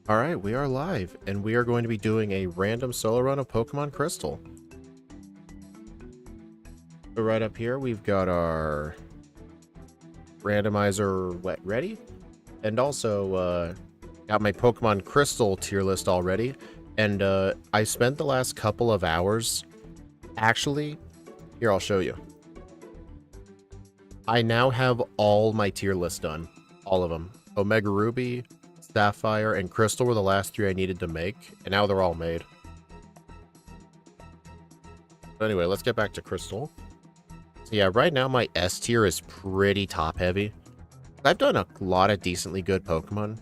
Alright, we are live, and we are going to be doing a random solo run of Pokemon Crystal. So right up here, we've got our randomizer ready, and also got my Pokemon Crystal tier list already, and I spent the last couple of hours, actually, here I'll show you. I now have all my tier lists done, all of them. Omega Ruby, Sapphire, and Crystal were the last three I needed to make, and now they're all made. But anyway, let's get back to Crystal. So yeah, right now my S tier is pretty top-heavy. I've done a lot of decently good Pokemon.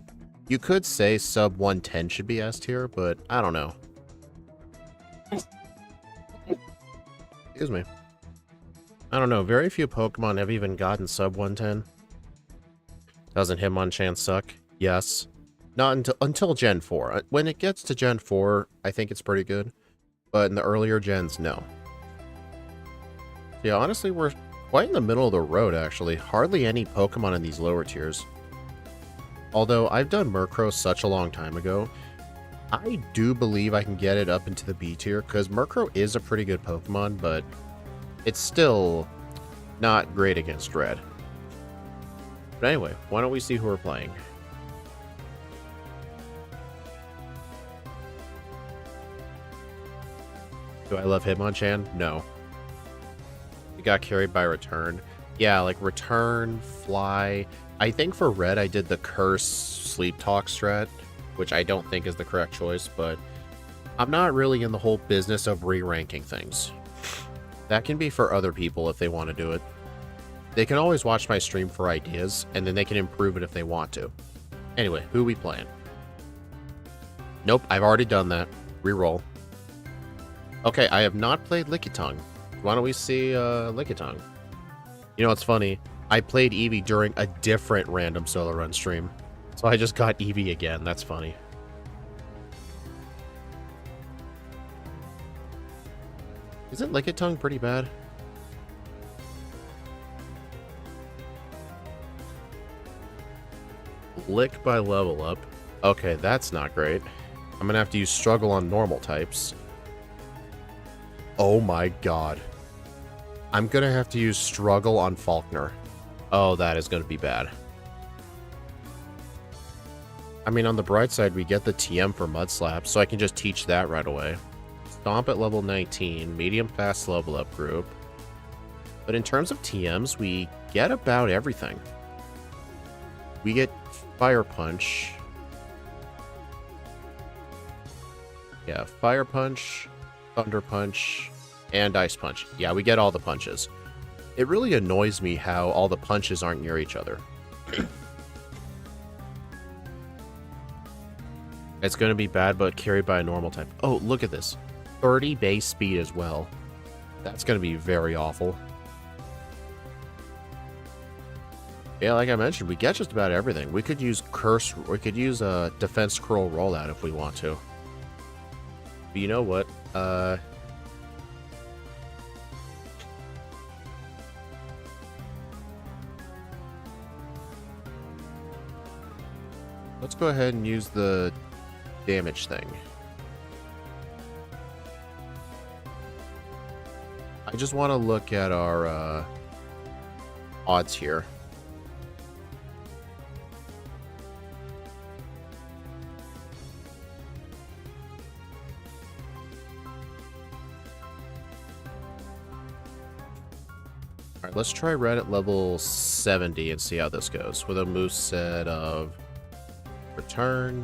You could say sub 110 should be S tier, but I don't know. Excuse me. I don't know, very few Pokemon have even gotten sub 110. Doesn't Hitmonchan suck? Yes. Not until Gen 4. When it gets to Gen 4, I think it's pretty good. But in the earlier gens, no. Yeah, honestly, we're quite in the middle of the road, actually. Hardly any Pokemon in these lower tiers. Although, I've done Murkrow such a long time ago, I do believe I can get it up into the B tier, because Murkrow is a pretty good Pokemon, but it's still not great against Red. But anyway, why don't we see who we're playing? Do I love Hitmonchan? No. We got carried by Return. Yeah, like Return, Fly. I think for Red, I did the Curse Sleep Talk strat, which I don't think is the correct choice, but I'm not really in the whole business of re-ranking things. That can be for other people if they want to do it. They can always watch my stream for ideas, and then they can improve it if they want to. Anyway, who we playing? Nope, I've already done that. Reroll. Okay, I have not played Lickitung. Why don't we see Lickitung? You know what's funny? I played Eevee during a different random solo run stream. So I just got Eevee again. That's funny. Isn't Lickitung pretty bad? Lick by level up. Okay, that's not great. I'm gonna have to use Struggle on normal types. Oh my god. I'm gonna have to use Struggle on Falkner. Oh, that is gonna be bad. I mean, on the bright side, we get the TM for Mud Slap, so I can just teach that right away. Stomp at level 19, medium fast level up group. But in terms of TMs, we get about everything. We get Fire Punch. Yeah, Fire Punch, Thunder Punch, and Ice Punch. Yeah, we get all the punches. It really annoys me how all the punches aren't near each other. It's going to be bad, but carried by a normal type. Oh, look at this. 30 base speed as well. That's going to be very awful. Yeah, like I mentioned, we get just about everything. We could use Curse, we could use a Defense Scroll rollout if we want to. But you know what? Let's go ahead and use the damage thing. I just want to look at our odds here. Alright, let's try Red at level 70 and see how this goes. With a moveset of Return.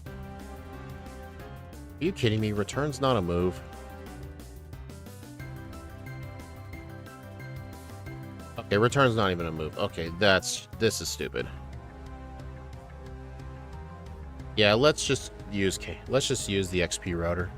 Are you kidding me? Return's not a move. Okay, Return's not even a move. Okay, this is stupid. Yeah, let's just use the XP router.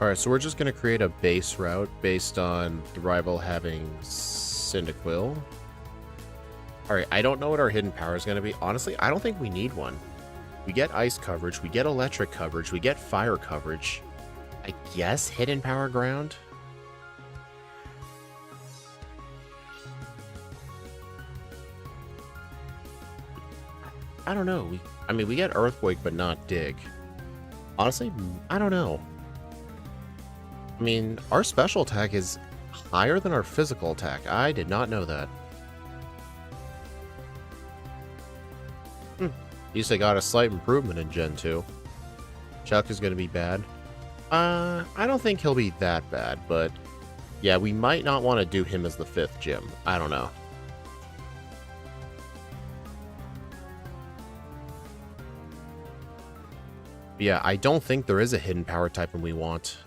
Alright, so we're just going to create a base route based on the rival having Cyndaquil. Alright, I don't know what our hidden power is going to be. Honestly, I don't think we need one. We get ice coverage, we get electric coverage, we get fire coverage. I guess hidden power ground? I don't know. I mean, we get earthquake, but not dig. Honestly, I don't know. I mean, our special attack is higher than our physical attack. I did not know that. At least I got a slight improvement in Gen 2. Chuck is going to be bad. I don't think he'll be that bad, but yeah, we might not want to do him as the 5th gym. I don't know. Yeah, I don't think there is a hidden power type we want.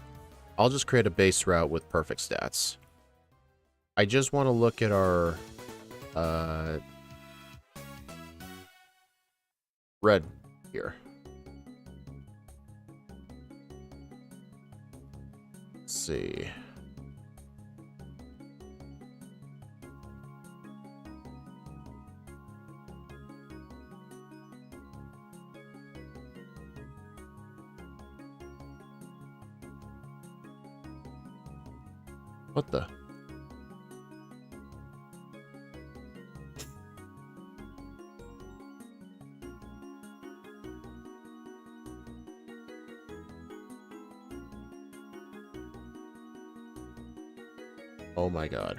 I'll just create a base route with perfect stats. I just want to look at our red here. Let's see. What the? Oh my god.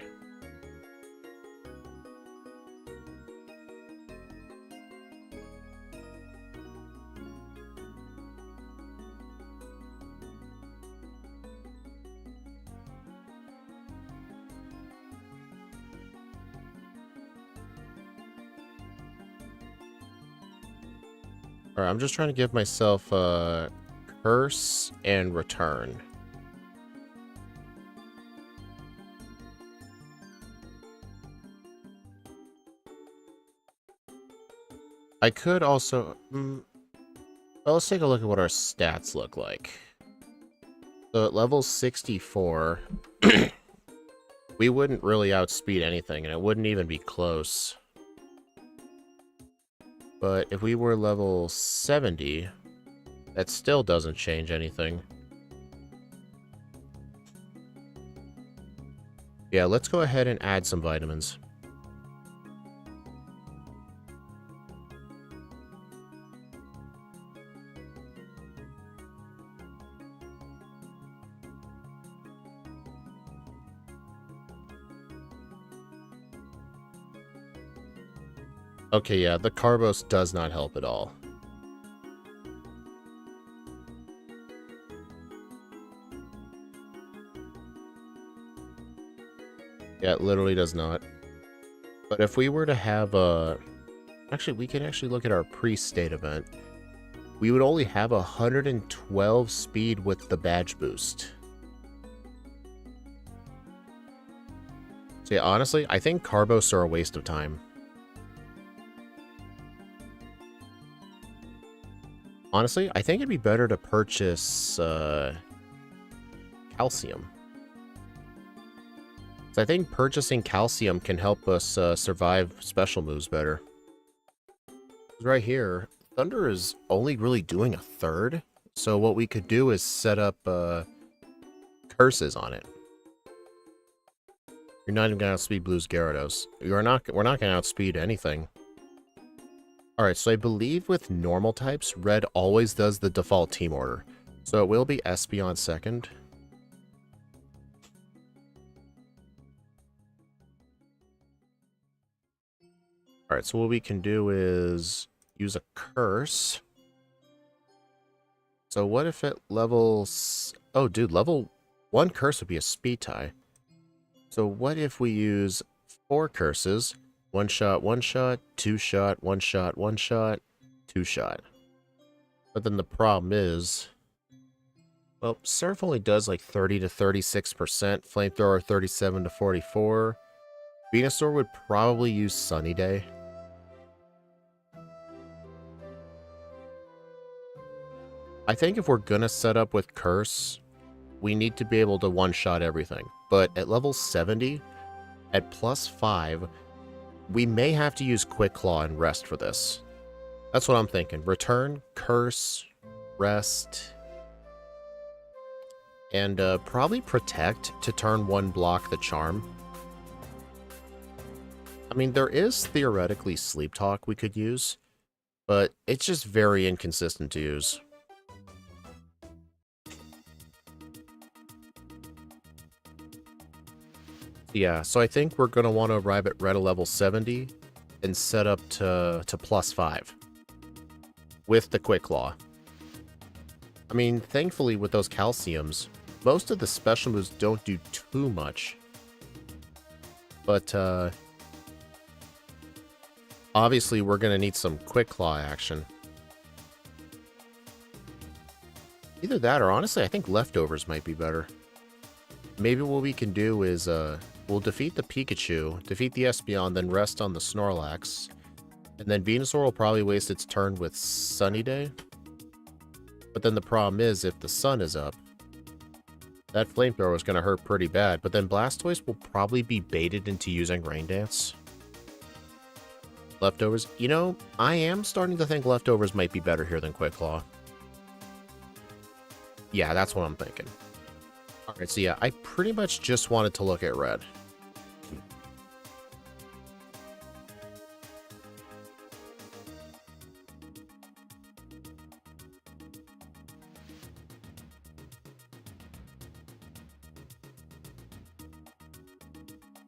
Alright, I'm just trying to give myself a curse and return. I could also... well, let's take a look at what our stats look like. So at level 64, we wouldn't really outspeed anything, and it wouldn't even be close. But if we were level 70, that still doesn't change anything. Yeah, let's go ahead and add some vitamins. Okay, yeah, the Carbos does not help at all. Yeah, it literally does not. But if we were to have a... Actually, we can actually look at our pre-state event. We would only have 112 speed with the badge boost. So yeah, honestly, I think Carbos are a waste of time. Honestly, I think it'd be better to purchase calcium. So I think purchasing calcium can help us survive special moves better. Right here, Thunder is only really doing a third. So what we could do is set up curses on it. You're not even gonna outspeed Blue's Gyarados. We're not gonna outspeed anything. Alright, so I believe with normal types, Red always does the default team order. So it will be Espeon second. Alright, so what we can do is use a curse. So what if it levels... Oh, dude, level 1 curse would be a speed tie. So what if we use 4 curses? 1 shot, 1 shot, 2 shot, 1 shot, 1 shot, 2 shot. But then the problem is... Well, Surf only does like 30 to 36%, Flamethrower 37 to 44. Venusaur would probably use Sunny Day. I think if we're gonna set up with Curse, we need to be able to one-shot everything. But at level 70, at +5, we may have to use Quick Claw and Rest for this. That's what I'm thinking. Return, Curse, Rest, and probably Protect to turn 1 block the Charm. I mean, there is theoretically Sleep Talk we could use, but it's just very inconsistent to use. Yeah, so I think we're going to want to arrive at red at level 70 and set up to +5 with the Quick Claw. I mean, thankfully with those calciums, most of the special moves don't do too much. But, obviously we're going to need some Quick Claw action. Either that or, honestly, I think Leftovers might be better. Maybe what we can do is, we'll defeat the Pikachu, defeat the Espeon, then rest on the Snorlax. And then Venusaur will probably waste its turn with Sunny Day. But then the problem is, if the sun is up, that Flamethrower is going to hurt pretty bad. But then Blastoise will probably be baited into using Rain Dance. Leftovers. You know, I am starting to think Leftovers might be better here than Quick Claw. Yeah, that's what I'm thinking. Alright, so yeah, I pretty much just wanted to look at red.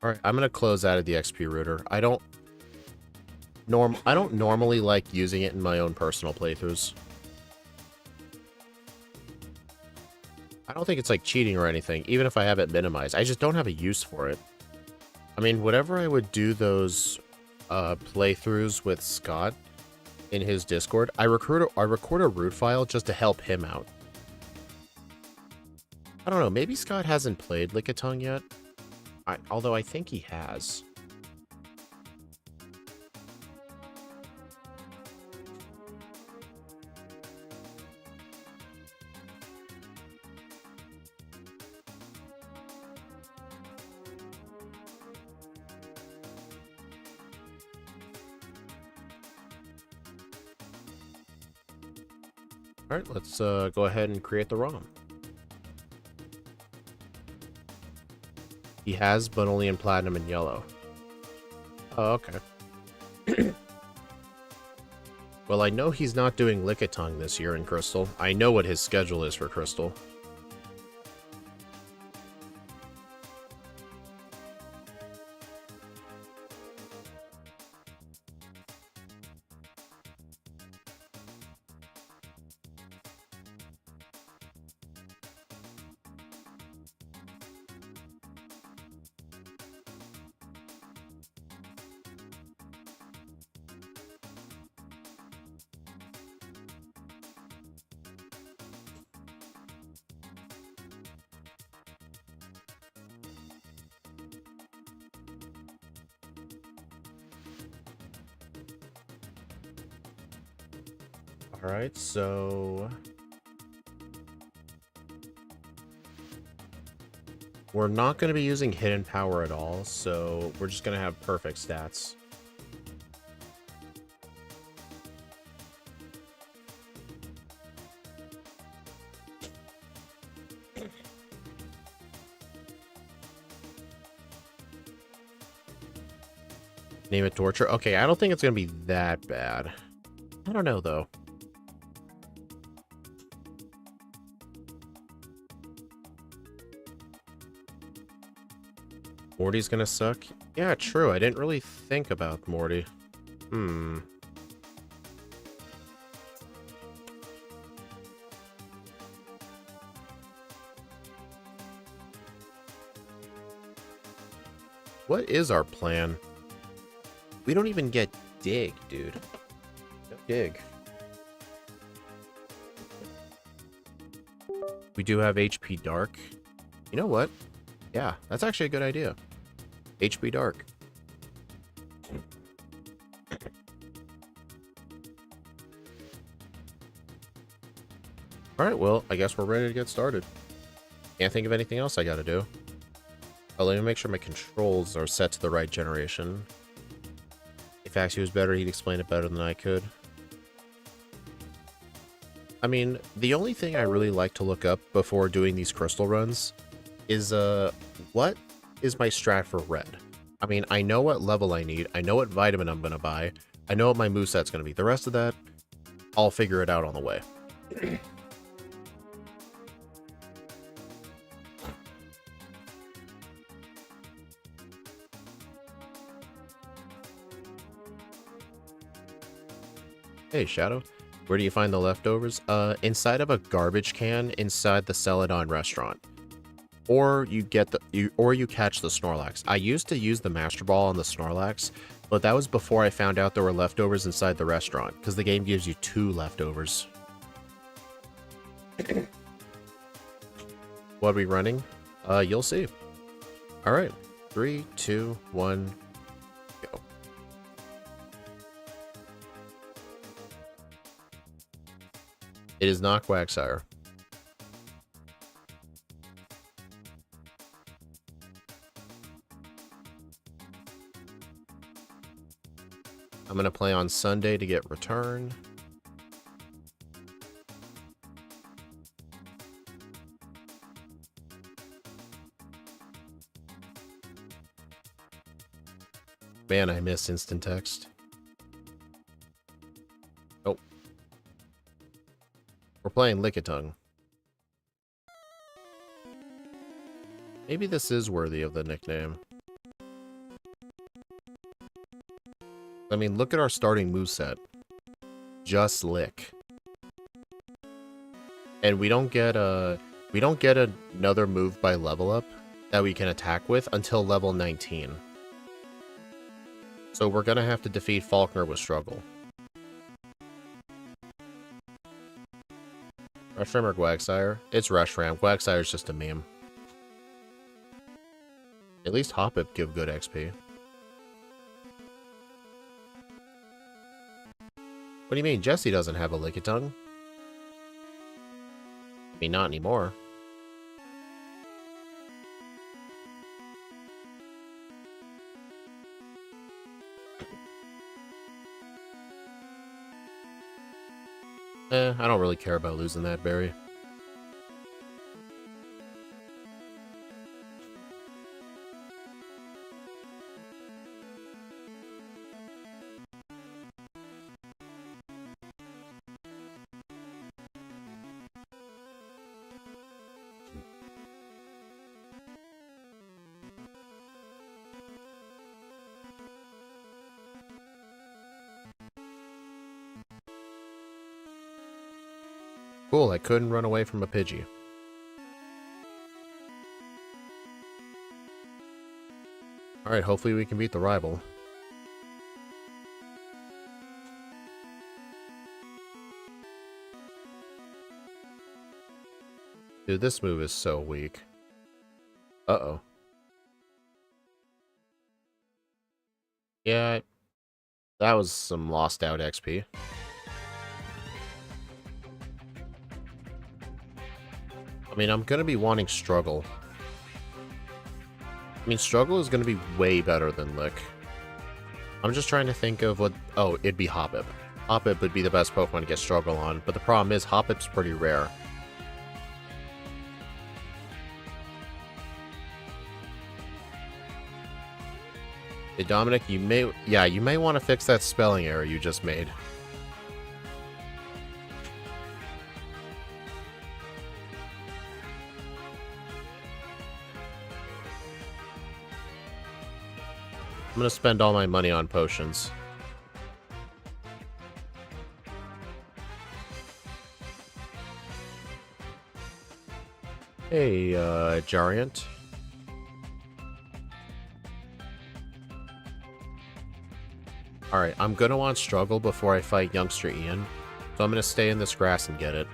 Alright, I'm gonna close out of the XP router. I don't normally like using it in my own personal playthroughs. I don't think it's like cheating or anything, even if I have it minimized. I just don't have a use for it. I mean, whenever I would do those playthroughs with Scott in his Discord, I record a root file just to help him out. I don't know, maybe Scott hasn't played Lickitung yet. Although I think he has. Alright, let's go ahead and create the ROM. He has, but only in Platinum and Yellow. Oh, okay. Well, I know he's not doing Lickitung this year in Crystal. I know what his schedule is for Crystal. Alright, so we're not going to be using Hidden Power at all, so we're just going to have perfect stats. Name it Torture? Okay, I don't think it's going to be that bad. I don't know, though. Morty's gonna suck? Yeah, true. I didn't really think about Morty. What is our plan? We don't even get Dig, dude. No Dig. We do have HP Dark. You know what? Yeah, that's actually a good idea. HP Dark. Alright, well, I guess we're ready to get started. Can't think of anything else I gotta do. Oh, let me make sure my controls are set to the right generation. If Axie was better, he'd explain it better than I could. I mean, the only thing I really like to look up before doing these crystal runs is, what is my strat for red? I mean, I know what level I need, I know what vitamin I'm gonna buy, I know what my moveset's gonna be. The rest of that, I'll figure it out on the way. Hey, Shadow. Where do you find the leftovers? Inside of a garbage can inside the Celadon restaurant. Or you get you catch the Snorlax. I used to use the Master Ball on the Snorlax, but that was before I found out there were leftovers inside the restaurant, because the game gives you 2 leftovers. What are we running? You'll see. Alright. 3, 2, 1, go. It is not Quagsire. I'm going to play on Sunday to get return. Man, I miss instant text. Oh. We're playing Lickitung. Maybe this is worthy of the nickname. I mean, look at our starting moveset. Just Lick. And we don't get another move by level up that we can attack with until level 19. So we're gonna have to defeat Faulkner with struggle. Reshram or Quagsire? It's Reshram. Quagsire's just a meme. At least Hoppip give good XP. What do you mean? Jesse doesn't have a Lickitung? I mean, not anymore. I don't really care about losing that berry. Cool, I couldn't run away from a Pidgey. Alright, hopefully we can beat the rival. Dude, this move is so weak. Uh-oh. Yeah, that was some lost out XP. I mean, I'm gonna be wanting Struggle. I mean, Struggle is gonna be way better than Lick. I'm just trying to think of what... Oh, it'd be Hoppip. Hoppip would be the best Pokemon to get Struggle on, but the problem is Hoppip's pretty rare. Hey, Dominic, you may want to fix that spelling error you just made. I'm gonna spend all my money on potions. Hey, Giant. Alright, I'm gonna want Struggle before I fight Youngster Ian, so I'm gonna stay in this grass and get it.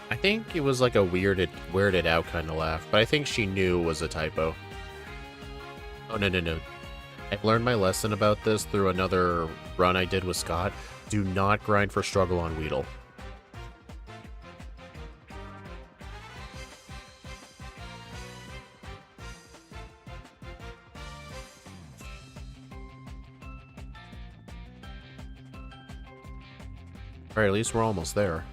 I think it was like a weirded out kind of laugh, but I think she knew it was a typo. Oh, no, no, no. I've learned my lesson about this through another run I did with Scott. Do not grind for struggle on Weedle. Alright, at least we're almost there.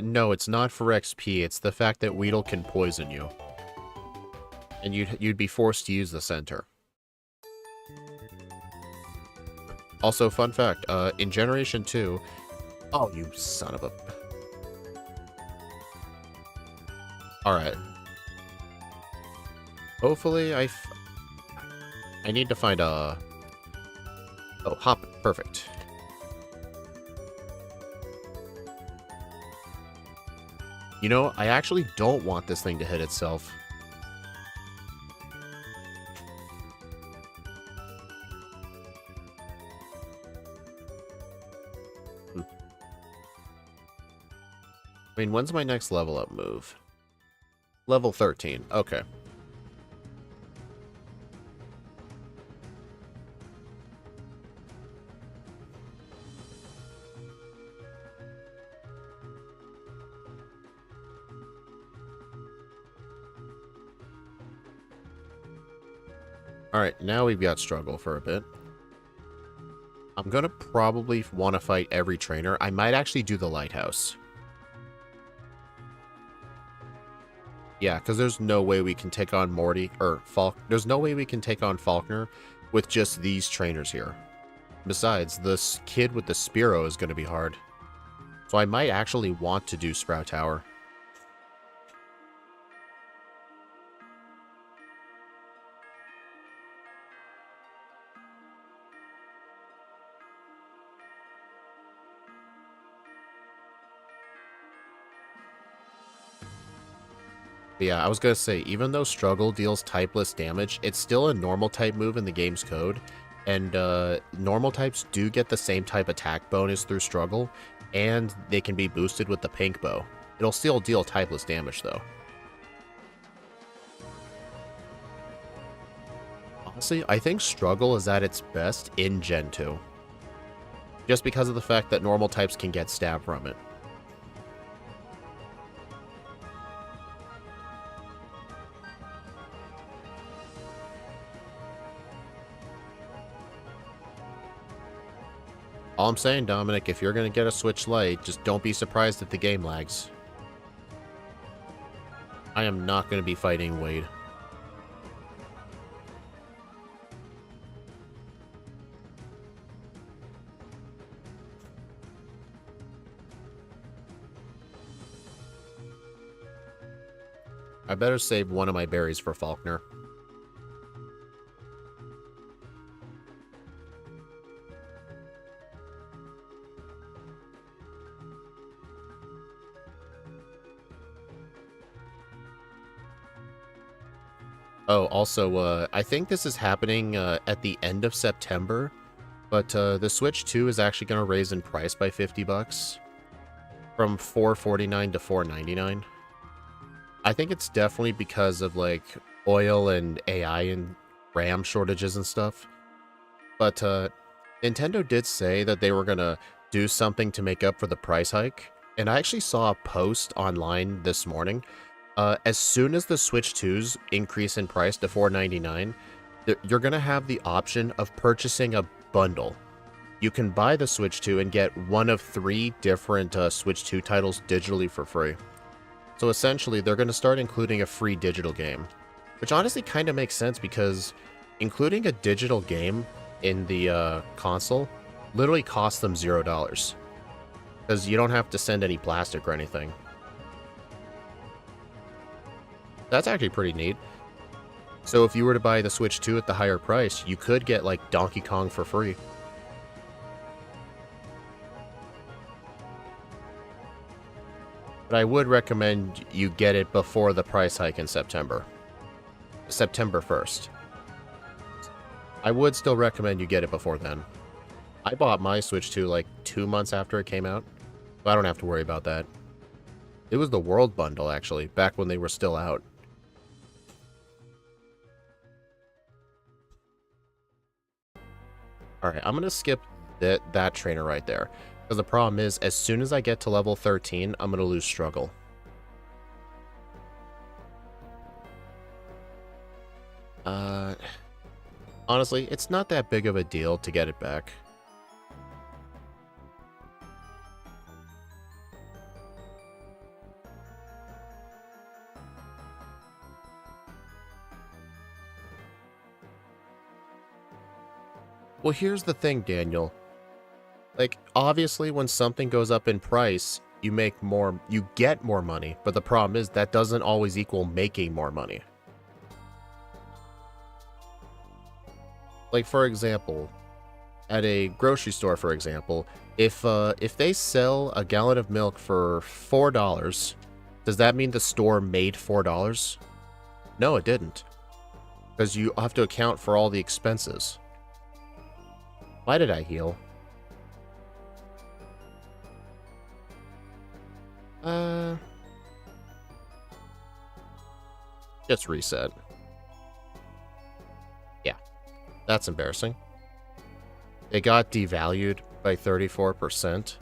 No, it's not for XP. It's the fact that Weedle can poison you. And you'd be forced to use the center. Also, fun fact, in Generation 2... Oh, you son of a... Alright. Hopefully, I need to find a... Oh, hop. Perfect. You know, I actually don't want this thing to hit itself. I mean, when's my next level up move? Level 13. Okay. Alright, now we've got struggle for a bit. I'm gonna probably want to fight every trainer. I might actually do the lighthouse. Yeah, because there's no way we can take on Morty, or there's no way we can take on Faulkner with just these trainers here. Besides, this kid with the Spearow is going to be hard. So I might actually want to do Sprout Tower. But yeah, I was going to say, even though Struggle deals typeless damage, it's still a normal type move in the game's code. And normal types do get the same type attack bonus through Struggle, and they can be boosted with the Pink Bow. It'll still deal typeless damage, though. Honestly, I think Struggle is at its best in Gen 2. Just because of the fact that normal types can get stabbed from it. All I'm saying, Dominic, if you're going to get a Switch Lite, just don't be surprised if the game lags. I am not going to be fighting Wade. I better save one of my berries for Faulkner. Oh, also, I think this is happening at the end of September, but the Switch 2 is actually going to raise in price by $50, from $449 to $499. I think it's definitely because of, like, oil and AI and RAM shortages and stuff. But Nintendo did say that they were going to do something to make up for the price hike, and I actually saw a post online this morning. As soon as the Switch 2's increase in price to $499, you're going to have the option of purchasing a bundle. You can buy the Switch 2 and get one of 3 different Switch 2 titles digitally for free. So essentially, they're going to start including a free digital game, which honestly kind of makes sense because including a digital game in the console literally costs them $0 because you don't have to send any plastic or anything. That's actually pretty neat. So if you were to buy the Switch 2 at the higher price, you could get, like, Donkey Kong for free. But I would recommend you get it before the price hike in September. September 1st. I would still recommend you get it before then. I bought my Switch 2 like 2 months after it came out. I don't have to worry about that. It was the World Bundle, actually, back when they were still out. Alright, I'm going to skip that trainer right there. Because the problem is, as soon as I get to level 13, I'm going to lose Struggle. Honestly, it's not that big of a deal to get it back. Well, here's the thing, Daniel. Like, obviously, when something goes up in price, you get more money, but the problem is that doesn't always equal making more money. Like, for example, at a grocery store, for example, if they sell a gallon of milk for $4, does that mean the store made $4? No, it didn't. Because you have to account for all the expenses. Why did I heal? Just reset. Yeah, that's embarrassing. It got devalued by 34%.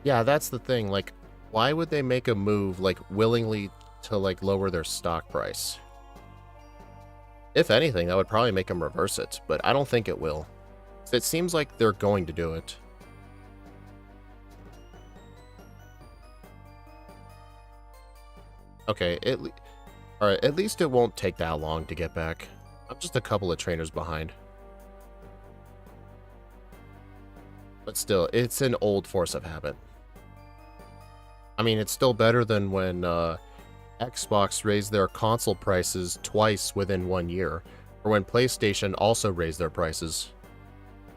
Yeah, that's the thing. Like, why would they make a move, like, willingly to, like, lower their stock price? If anything, that would probably make them reverse it, but I don't think it will. It seems like they're going to do it. Okay, alright, at least it won't take that long to get back. I'm just a couple of trainers behind. But still, it's an old force of habit. I mean, it's still better than when Xbox raised their console prices twice within 1 year, or when PlayStation also raised their prices.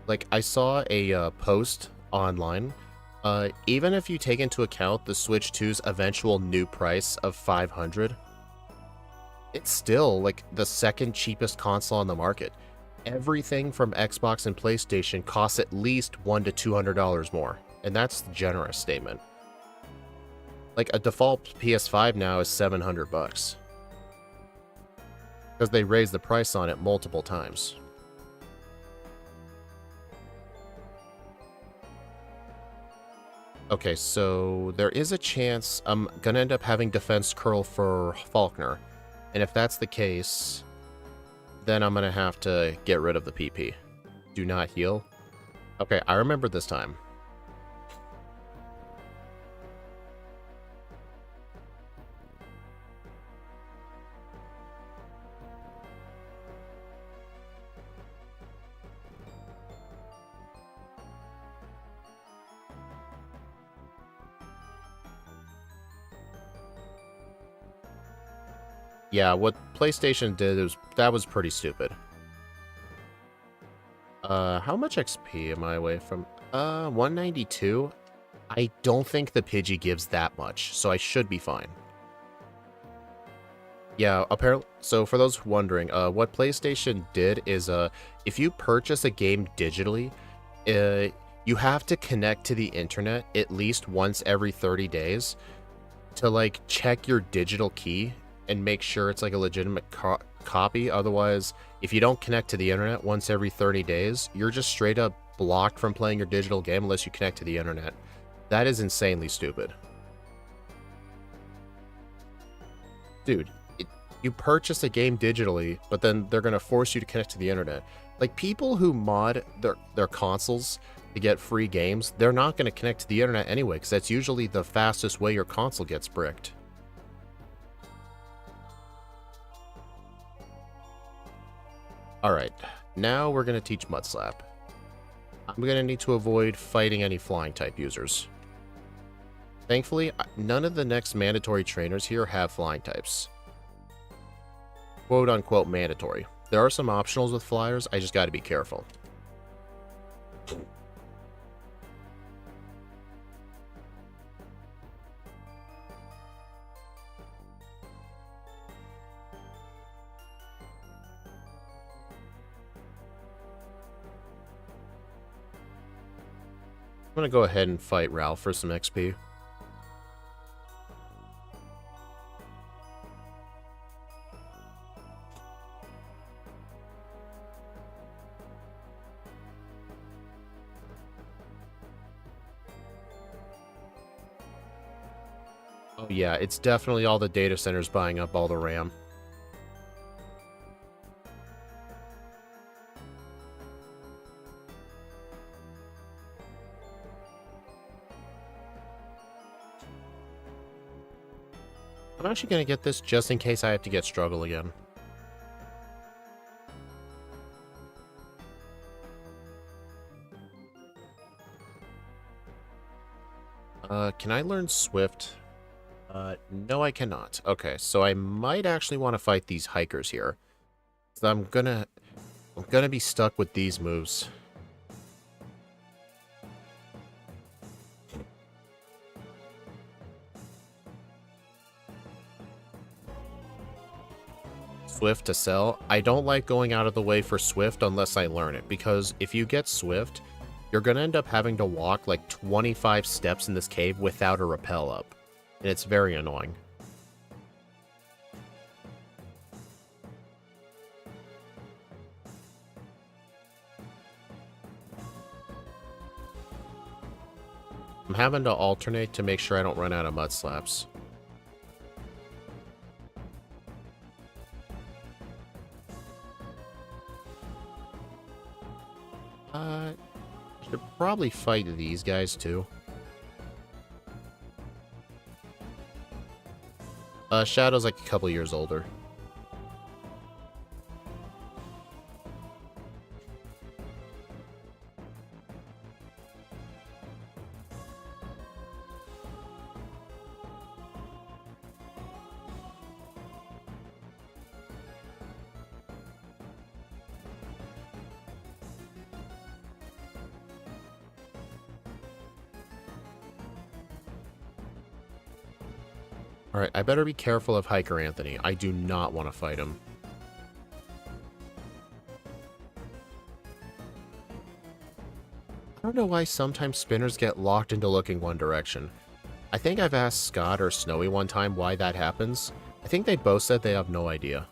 Like, I saw a post online. Even if you take into account the Switch 2's eventual new price of $500, it's still, like, the second cheapest console on the market. Everything from Xbox and PlayStation costs at least $100 to $200 more, and that's a generous statement. Like, a default PS5 now is $700 bucks. Because they raised the price on it multiple times. Okay, so there is a chance I'm gonna end up having Defense Curl for Faulkner. And if that's the case, then I'm gonna have to get rid of the PP. Do not heal. Okay, I remember this time. Yeah, what PlayStation did that was pretty stupid. How much XP am I away from? 192? I don't think the Pidgey gives that much, so I should be fine. Yeah, apparently, so for those wondering, what PlayStation did is, if you purchase a game digitally, you have to connect to the internet at least once every 30 days to, like, check your digital key and make sure it's, like, a legitimate copy. Otherwise, if you don't connect to the internet once every 30 days, you're just straight up blocked from playing your digital game unless you connect to the internet. That is insanely stupid. Dude, you purchase a game digitally, but then they're going to force you to connect to the internet. Like, people who mod their consoles to get free games, they're not going to connect to the internet anyway, because that's usually the fastest way your console gets bricked. Alright, now we're going to teach Mud Slap. I'm going to need to avoid fighting any flying type users. Thankfully, none of the next mandatory trainers here have flying types. Quote unquote mandatory. There are some optionals with flyers, I just gotta be careful. I'm gonna go ahead and fight Ralph for some XP. Oh yeah, it's definitely all the data centers buying up all the RAM. I'm actually gonna get this just in case I have to get struggle again. Can I learn Swift? No, I cannot. Okay, so I might actually want to fight these hikers here. So I'm gonna be stuck with these moves. Swift to sell. I don't like going out of the way for Swift unless I learn it, because if you get Swift, you're gonna end up having to walk like 25 steps in this cave without a rappel up. And it's very annoying. I'm having to alternate to make sure I don't run out of mud slaps. I should probably fight these guys too. Shadow's like a couple years older. Alright, I better be careful of Hiker Anthony. I do not want to fight him. I don't know why sometimes spinners get locked into looking one direction. I think I've asked Scott or Snowy one time why that happens. I think they both said they have no idea.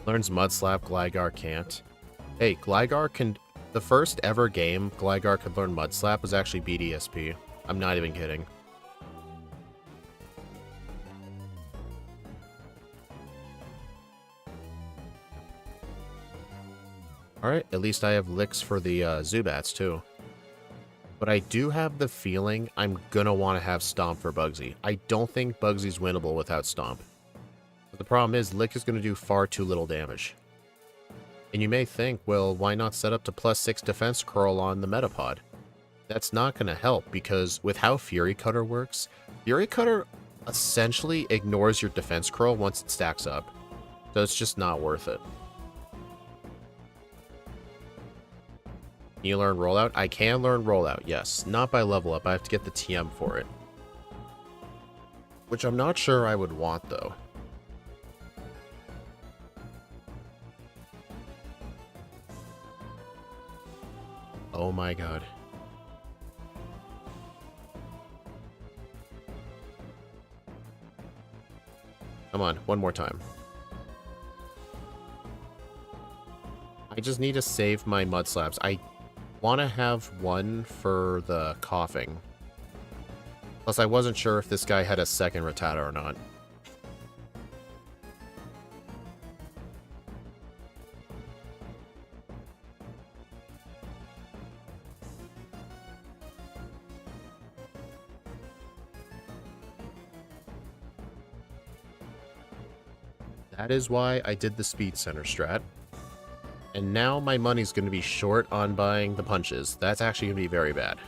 Learns Mud Slap, Gligar can't. Hey, Gligar can... The first ever game Gligar could learn Mud Slap was actually BDSP. I'm not even kidding. Alright, at least I have licks for the Zubats too. But I do have the feeling I'm gonna want to have Stomp for Bugsy. I don't think Bugsy's winnable without Stomp. But the problem is, Lick is going to do far too little damage. And you may think, well, why not set up to +6 defense curl on the Metapod? That's not going to help, because with how Fury Cutter works, Fury Cutter essentially ignores your defense curl once it stacks up. So it's just not worth it. Can you learn Rollout? I can learn Rollout, yes. Not by level up, I have to get the TM for it. Which I'm not sure I would want, though. Oh my god. Come on, one more time. I just need to save my Mud Slaps. I want to have one for the coughing. Plus, I wasn't sure if this guy had a second Rattata or not. That is why I did the Speed Center strat. And now my money's going to be short on buying the punches. That's actually going to be very bad.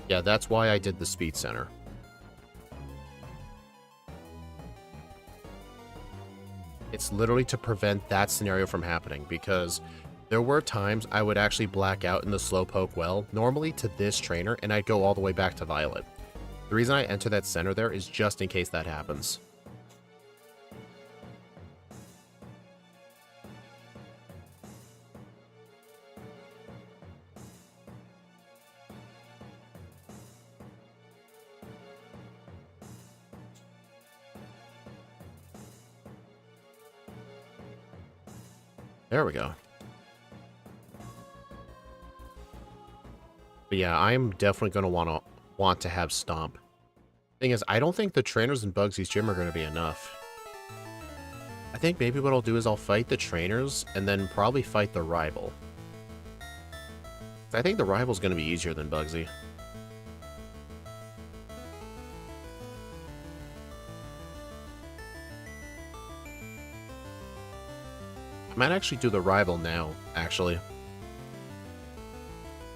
Yeah, that's why I did the Speed Center. It's literally to prevent that scenario from happening, because There were times I would actually black out in the Slowpoke well, normally to this trainer, and I'd go all the way back to Violet. The reason I enter that center there is just in case that happens. There we go. But yeah, I'm definitely going to want to have Stomp. Thing is, I don't think the trainers in Bugsy's gym are going to be enough. I think maybe what I'll do is I'll fight the trainers and then probably fight the rival. I think the rival's going to be easier than Bugsy. I might actually do the rival now, actually.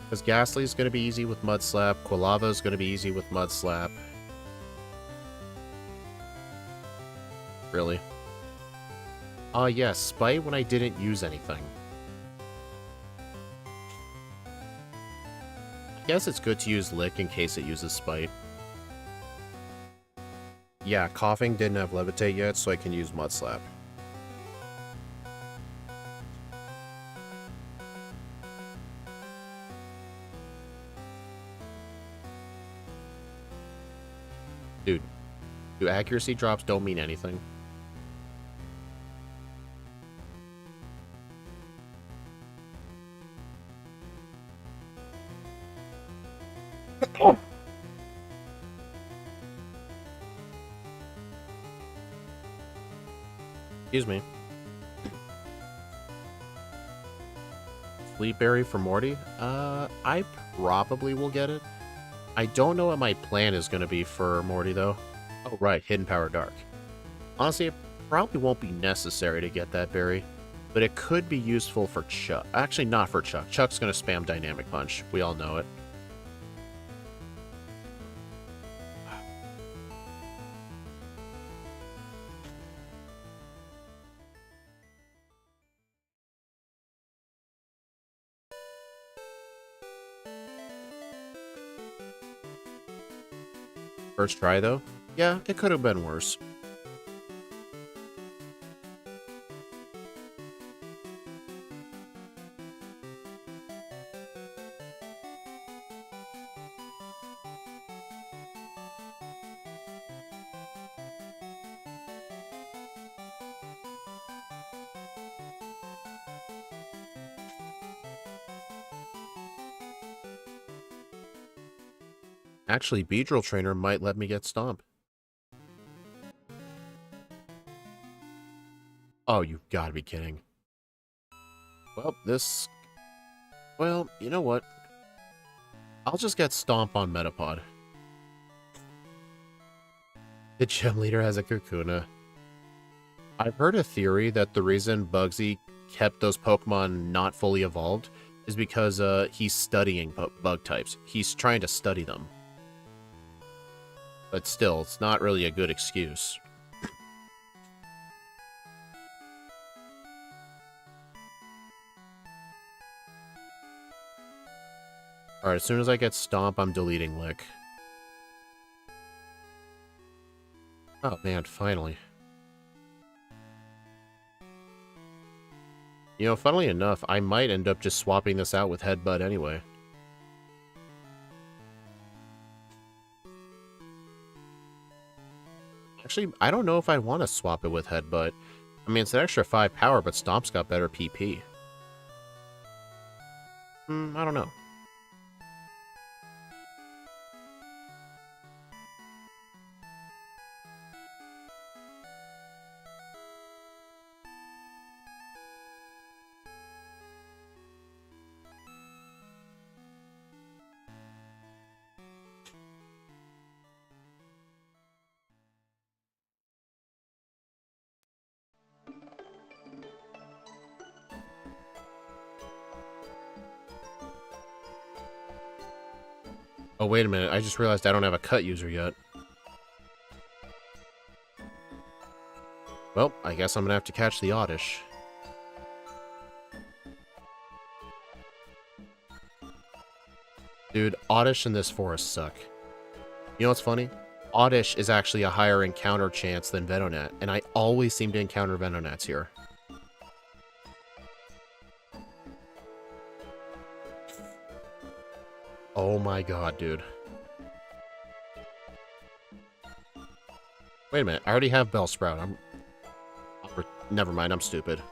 Because Ghastly's going to be easy with Mud Slap, Quilava's going to be easy with Mud Slap. Really? Yes, Spite when I didn't use anything. I guess it's good to use Lick in case it uses Spite. Yeah, Coughing didn't have Levitate yet, so I can use Mud Slap. Dude, accuracy drops don't mean anything. Excuse me. Sleep Berry for Morty? I probably will get it. I don't know what my plan is going to be for Morty, though. Oh, right, Hidden Power Dark. Honestly, it probably won't be necessary to get that berry, but it could be useful for Chuck. Actually, not for Chuck. Chuck's going to spam Dynamic Punch. We all know it. First try, though? Yeah, it could have been worse. Actually, Beedrill Trainer might let me get Stomp. Oh, you gotta be kidding. Well, you know what? I'll just get Stomp on Metapod. The gym leader has a Kakuna. I've heard a theory that the reason Bugsy kept those Pokemon not fully evolved is because he's studying bug types. He's trying to study them. But still, it's not really a good excuse. Alright, as soon as I get Stomp, I'm deleting Lick. Oh man, finally. You know, funnily enough, I might end up just swapping this out with Headbutt anyway. Actually, I don't know if I want to swap it with Headbutt. I mean, it's an extra 5 power, but Stomp's got better PP. I don't know. Oh, wait a minute. I just realized I don't have a cut user yet. Well, I guess I'm gonna have to catch the Oddish. Dude, Oddish in this forest suck. You know what's funny? Oddish is actually a higher encounter chance than Venonat, and I always seem to encounter Venonats here. Oh my god, dude. Wait a minute, I already have Bellsprout. Never mind, I'm stupid.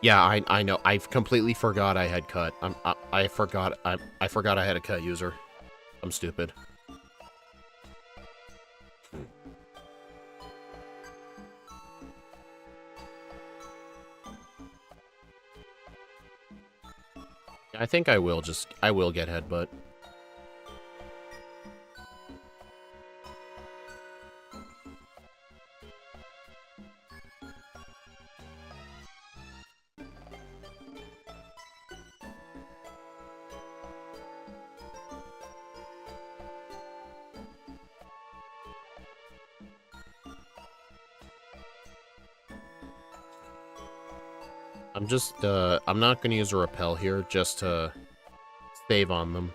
Yeah, I know. I completely forgot I had cut. I forgot I had a cut user. I'm stupid. I think I will get headbutt. I'm not gonna use a repel here just to save on them.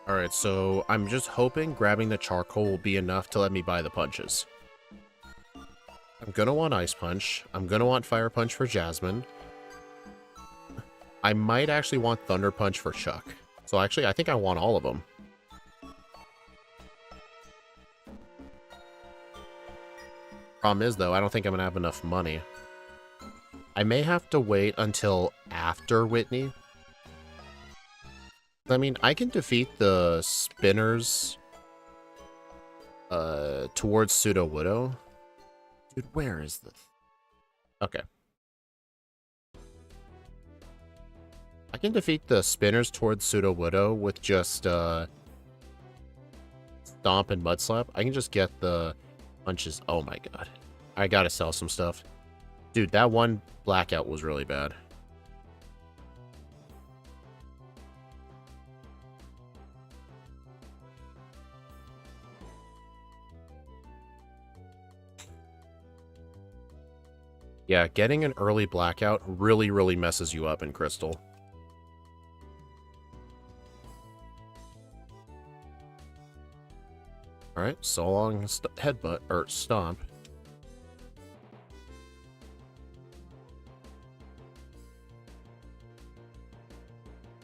Alright, so I'm just hoping grabbing the charcoal will be enough to let me buy the punches. I'm gonna want Ice Punch. I'm gonna want Fire Punch for Jasmine. I might actually want Thunder Punch for Chuck. So actually, I think I want all of them. Problem is, though, I don't think I'm gonna have enough money. I may have to wait until after Whitney. I mean, I can defeat the spinners towards Pseudo Widow. Dude, where is this? Okay. I can defeat the spinners towards Pseudo Widow with just Stomp and Mudslap. I can just get the punches. Oh my god. I gotta sell some stuff. Dude, that one blackout was really bad. Yeah, getting an early blackout really, really messes you up in Crystal. Alright, so long headbutt, or stomp.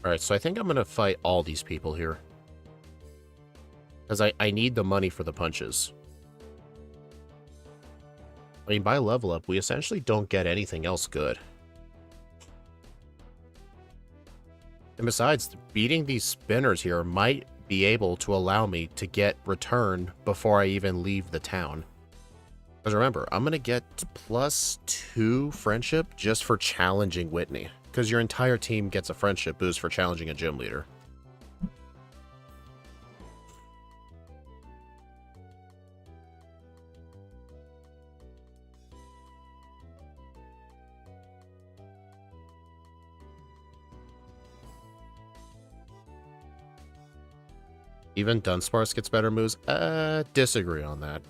Alright, so I think I'm gonna fight all these people here. Because I need the money for the punches. I mean, by level up, we essentially don't get anything else good. And besides, beating these spinners here might be able to allow me to get return before I even leave the town. Because remember, I'm going to get +2 friendship just for challenging Whitney. Because your entire team gets a friendship boost for challenging a gym leader. Even Dunsparce gets better moves? Disagree on that.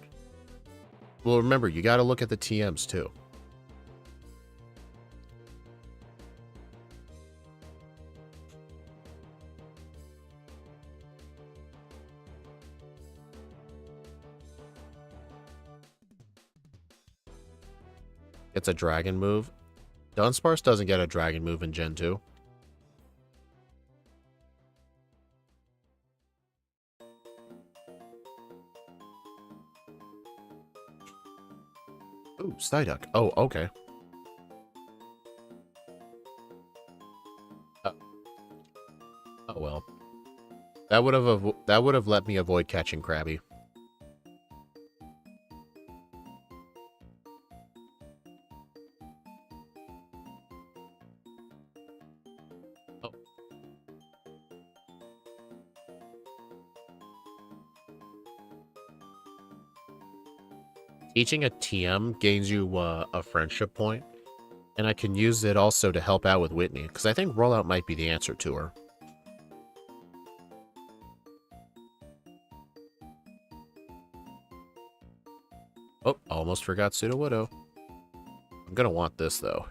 Well, remember, you gotta look at the TMs, too. It's a dragon move. Dunsparce doesn't get a dragon move in Gen 2. Ooh, Psyduck. Oh, okay. Oh. Oh, well. That would have let me avoid catching Krabby. Oh. Teaching a TM gains you a friendship point, and I can use it also to help out with Whitney, because I think rollout might be the answer to her. Oh, almost forgot Pseudo Widow. I'm gonna want this, though.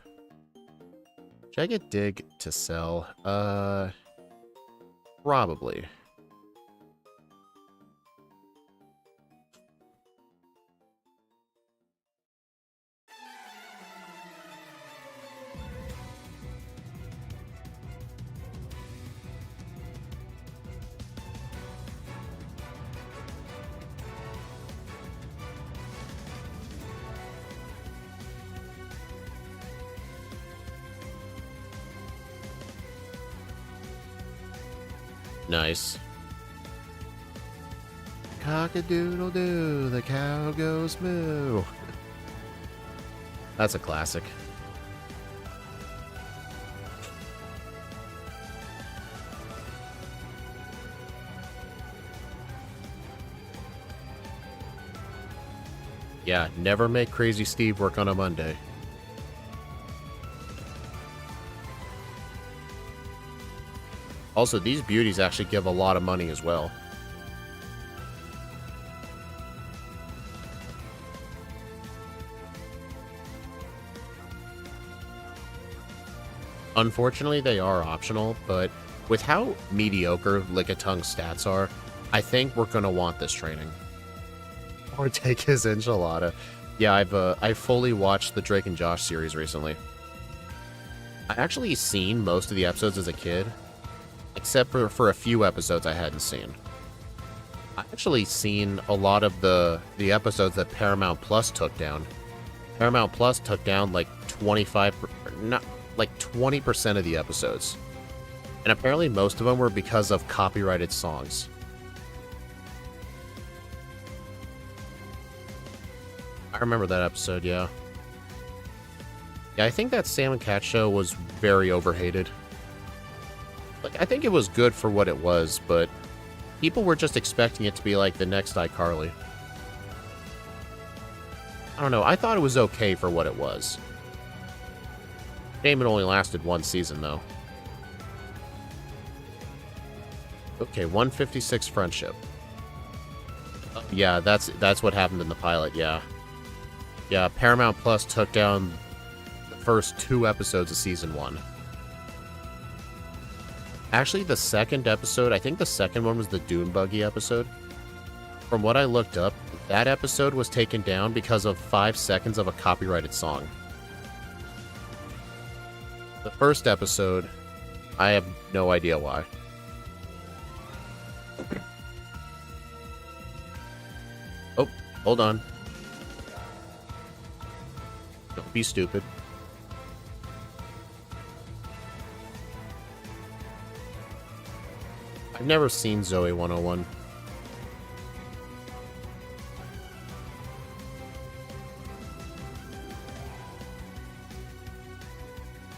Should I get Dig to sell? Probably. Nice. Cock-a-doodle-doo, the cow goes moo. That's a classic. Yeah, never make Crazy Steve work on a Monday. Also, these beauties actually give a lot of money as well. Unfortunately, they are optional, but with how mediocre Lickitung's stats are, I think we're gonna want this training. Or take his enchilada. Yeah, I've fully watched the Drake and Josh series recently. I actually seen most of the episodes as a kid, except for a few episodes I hadn't seen. I actually seen a lot of the episodes that Paramount Plus took down. Paramount Plus took down like 20% of the episodes. And apparently most of them were because of copyrighted songs. I remember that episode, yeah. Yeah, I think that Sam and Cat show was very overhated. Like, I think it was good for what it was, but people were just expecting it to be like the next iCarly. I don't know, I thought it was okay for what it was. Damon only lasted one season, though. Okay, 156 friendship. Yeah, that's what happened in the pilot, yeah. Yeah, Paramount Plus took down the first 2 episodes of Season 1. Actually, the second episode, I think the second one was the Dune Buggy episode. From what I looked up, that episode was taken down because of 5 seconds of a copyrighted song. The first episode, I have no idea why. Oh, hold on. Don't be stupid. I've never seen Zoe 101.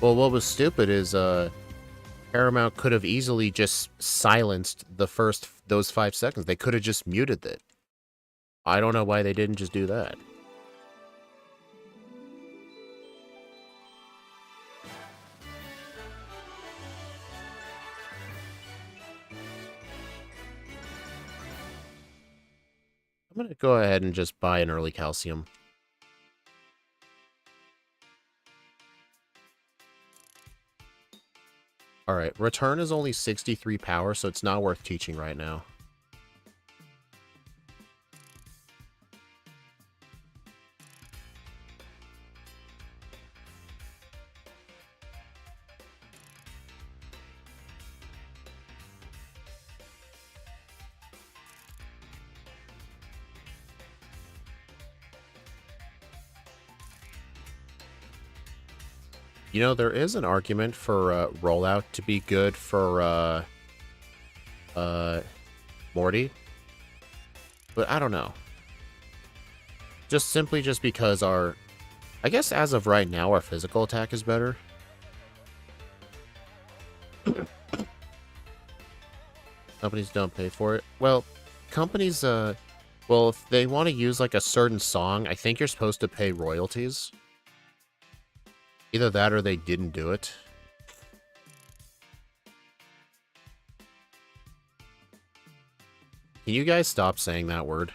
Well, what was stupid is, Paramount could have easily just silenced those 5 seconds. They could have just muted it. I don't know why they didn't just do that. I'm gonna go ahead and just buy an early calcium. Alright, return is only 63 power, so it's not worth teaching right now. You know, there is an argument for rollout to be good for uh, Morty. But I don't know. Just simply just because our... I guess as of right now, our physical attack is better. Companies don't pay for it. Well, companies, well, if they want to use, like, a certain song, I think you're supposed to pay royalties. Either that or they didn't do it. Can you guys stop saying that word?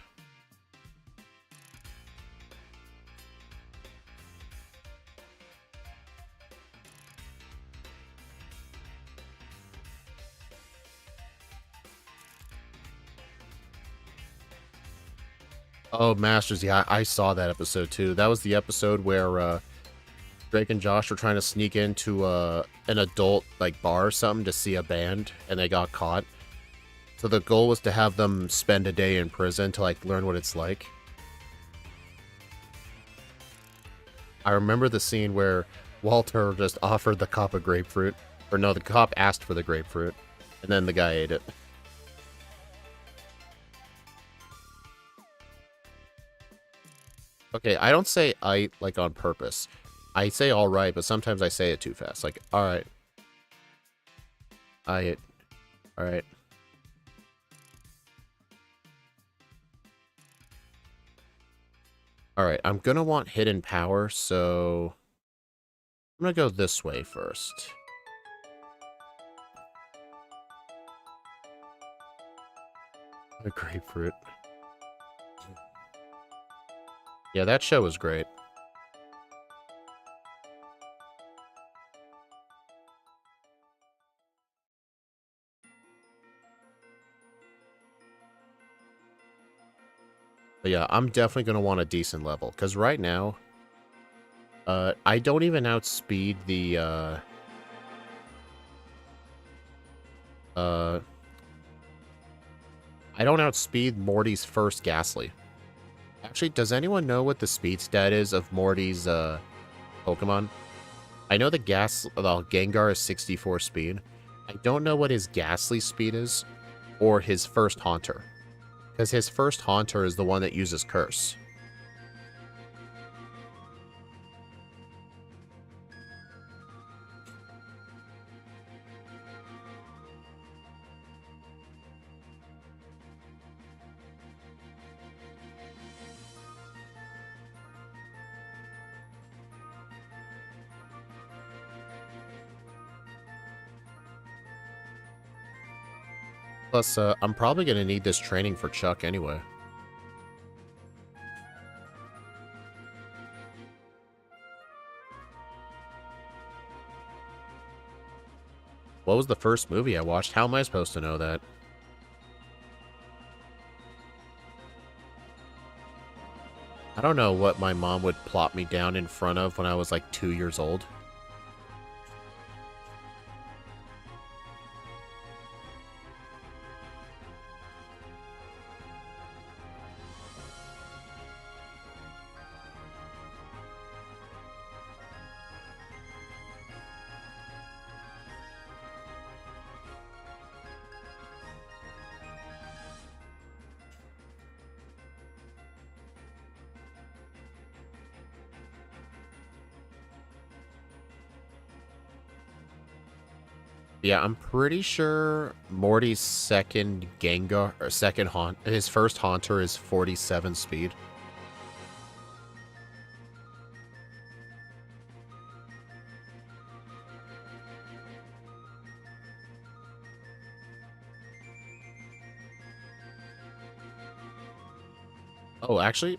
Oh, Masters, yeah, I saw that episode too. That was the episode where Drake and Josh were trying to sneak into an adult like bar or something to see a band, and they got caught. So the goal was to have them spend a day in prison to like learn what it's like. I remember the scene where Walter just offered the cop a grapefruit. Or no, the cop asked for the grapefruit, and then the guy ate it. Okay, I don't say "I" like on purpose. I say "alright," but sometimes I say it too fast. Like, alright. Alright. Alright, I'm gonna want hidden power, so... I'm gonna go this way first. A grapefruit. Yeah, that show was great. But yeah, I'm definitely going to want a decent level. Because right now, I don't even outspeed the, I don't outspeed Morty's first Ghastly. Actually, does anyone know what the speed stat is of Morty's, Pokemon? I know the Gengar is 64 speed. I don't know what his Ghastly speed is, or his first Haunter. Because his first Haunter is the one that uses Curse. Plus, I'm probably going to need this training for Chuck anyway. What was the first movie I watched? How am I supposed to know that? I don't know what my mom would plop me down in front of when I was like 2 years old. Yeah, I'm pretty sure Morty's second Gengar, or his first Haunter is 47 speed. Oh, actually,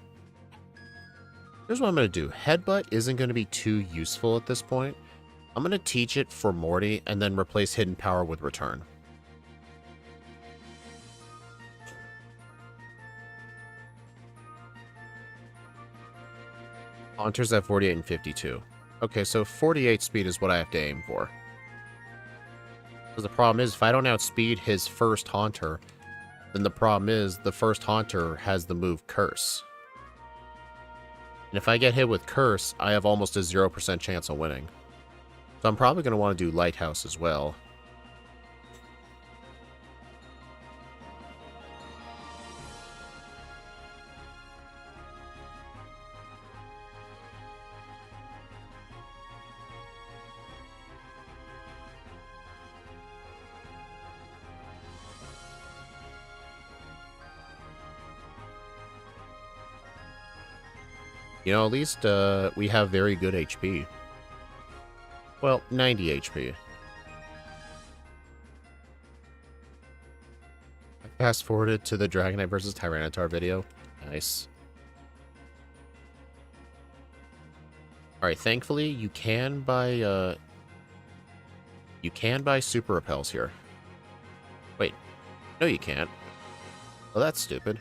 here's what I'm going to do. Headbutt isn't going to be too useful at this point. I'm going to teach it for Morty and then replace Hidden Power with Return. Haunters at 48 and 52. Okay, so 48 speed is what I have to aim for. Because the problem is, if I don't outspeed his first Haunter, then the problem is the first Haunter has the move Curse. And if I get hit with Curse, I have almost a 0% chance of winning. So I'm probably going to want to do Lighthouse as well. You know, at least we have very good HP. Well, 90 HP. I fast forwarded to the Dragonite versus Tyranitar video. Nice. Alright, thankfully you can buy super repels here. Wait, no you can't. Well, that's stupid.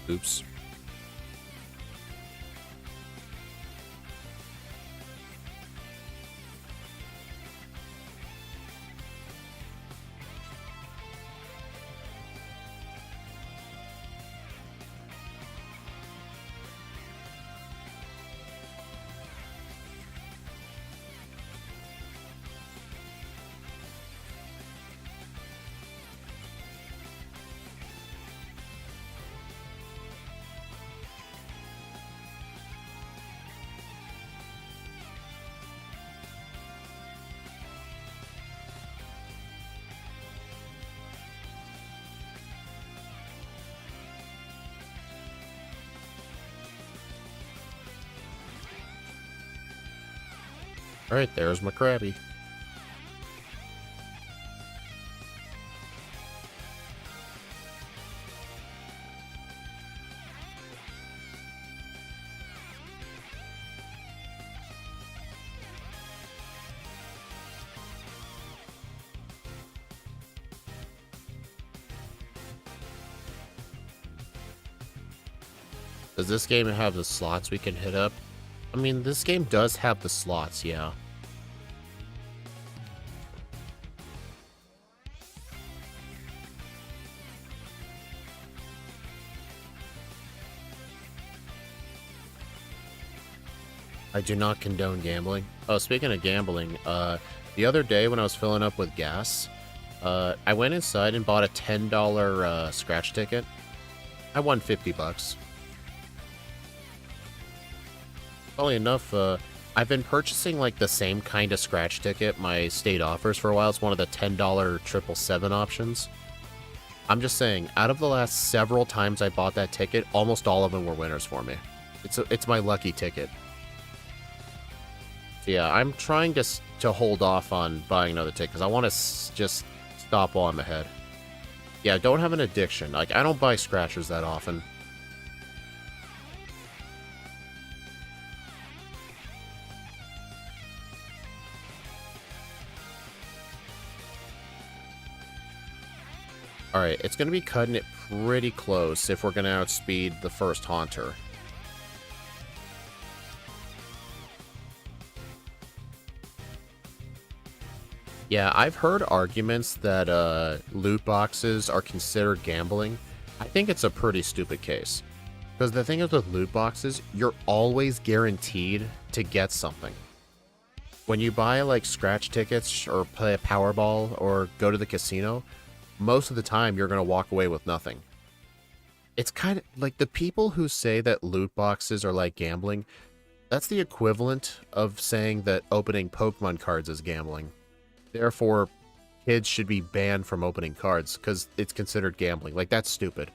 Oops. Alright, there's my Krabby. Does this game have the slots we can hit up? I mean, this game does have the slots, yeah. I do not condone gambling. Oh, speaking of gambling, the other day when I was filling up with gas, I went inside and bought a $10 scratch ticket. I won 50 bucks. Funnily enough, I've been purchasing like the same kind of scratch ticket my state offers for a while. It's one of the $10 777 options. I'm just saying, out of the last several times I bought that ticket, almost all of them were winners for me. It's my lucky ticket. So yeah, I'm trying to hold off on buying another ticket because I want to just stop while I'm ahead. Yeah, don't have an addiction. Like, I don't buy scratchers that often. Alright, it's going to be cutting it pretty close if we're going to outspeed the first Haunter. Yeah, I've heard arguments that loot boxes are considered gambling. I think it's a pretty stupid case. Because the thing is with loot boxes, you're always guaranteed to get something. When you buy like scratch tickets or play a Powerball or go to the casino, most of the time you're going to walk away with nothing. It's kind of like the people who say that loot boxes are like gambling, that's the equivalent of saying that opening Pokemon cards is gambling. Therefore, kids should be banned from opening cards because it's considered gambling. Like, that's stupid.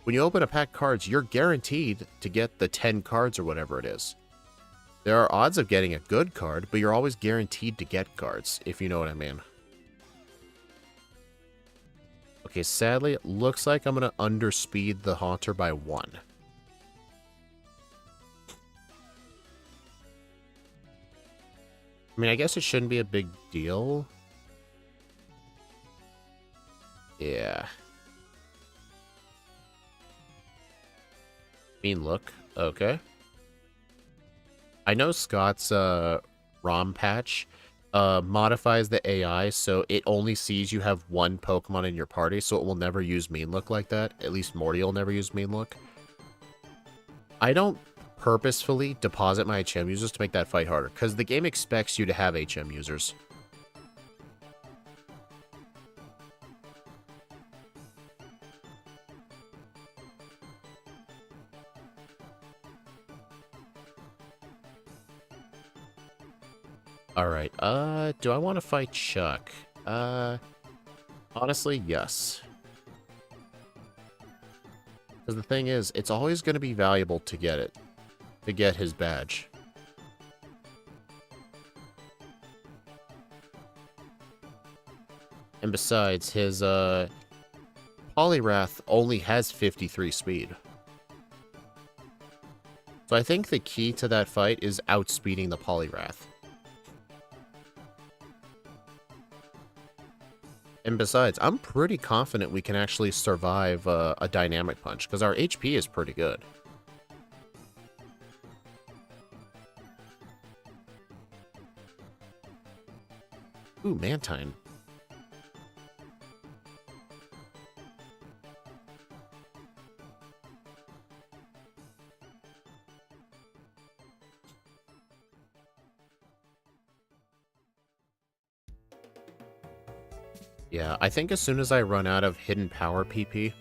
When you open a pack of cards, you're guaranteed to get the 10 cards or whatever it is. There are odds of getting a good card, but you're always guaranteed to get cards, if you know what I mean. Okay, sadly, it looks like I'm going to underspeed the Haunter by 1. I mean, I guess it shouldn't be a big deal. Yeah. Mean look. Okay. I know Scott's ROM patch modifies the AI so it only sees you have one Pokemon in your party, so it will never use mean look like that. At least Morty will never use mean look. I don't purposefully deposit my HM users to make that fight harder, because the game expects you to have HM users. Alright, do I want to fight Chuck? Honestly, yes. Because the thing is, it's always going to be valuable to get it. To get his badge. And besides, his, Poliwrath only has 53 speed. So I think the key to that fight is outspeeding the Poliwrath. And besides, I'm pretty confident we can actually survive a Dynamic Punch, because our HP is pretty good. Ooh, Mantine. Yeah, I think as soon as I run out of Hidden Power PP,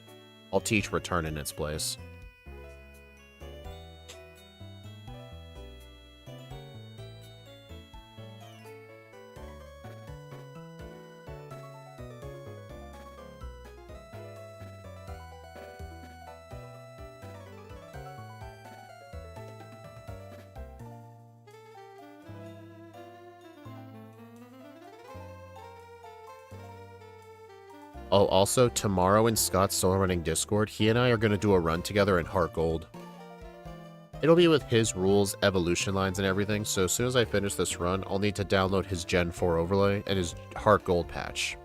I'll teach Return in its place. Oh, also, tomorrow in Scott's still running Discord, he and I are going to do a run together in Heart Gold. It'll be with his rules, evolution lines, and everything, so as soon as I finish this run, I'll need to download his Gen 4 overlay and his Heart Gold patch.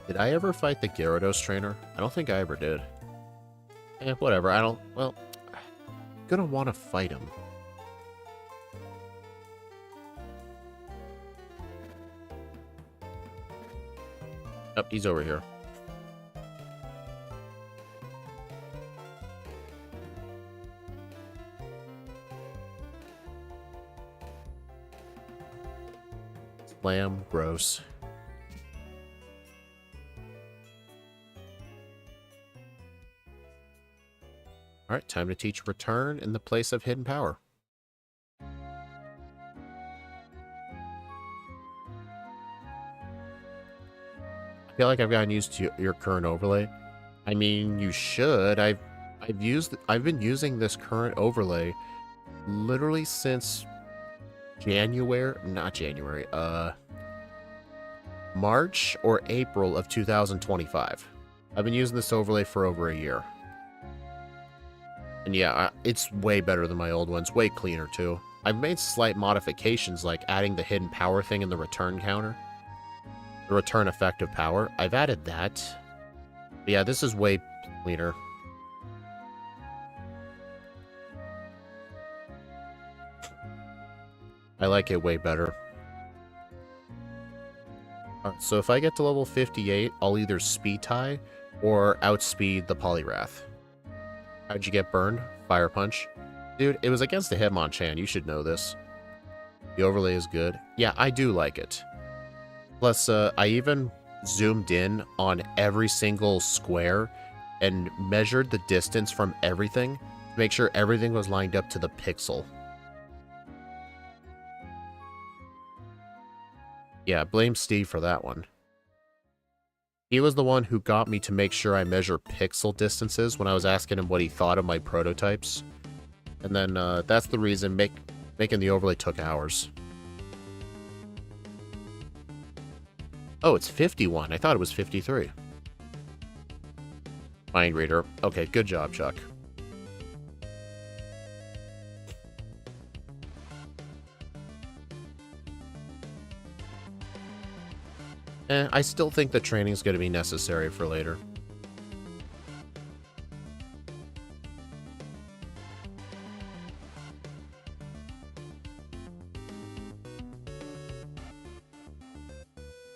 Did I ever fight the Gyarados trainer? I don't think I ever did. Whatever, well, I'm gonna want to fight him. Oh, he's over here. Slam, gross. Alright, time to teach Return in the place of Hidden Power. I feel like I've gotten used to your current overlay. I mean, you should. I've been using this current overlay literally since March or April of 2025. I've been using this overlay for over a year. And yeah, it's way better than my old ones, way cleaner too. I've made slight modifications like adding the hidden power thing in the return counter. The return effective power. I've added that. But yeah, this is way cleaner. I like it way better. Alright, so if I get to level 58, I'll either speed tie or outspeed the Poliwrath. How'd you get burned? Fire Punch. Dude, it was against the Hitmonchan. You should know this. The overlay is good. Yeah, I do like it. Plus, I even zoomed in on every single square and measured the distance from everything to make sure everything was lined up to the pixel. Yeah, blame Steve for that one. He was the one who got me to make sure I measure pixel distances when I was asking him what he thought of my prototypes. And then that's the reason making the overlay took hours. Oh, it's 51. I thought it was 53. Mind Reader. Okay, good job, Chuck. I still think the training's going to be necessary for later.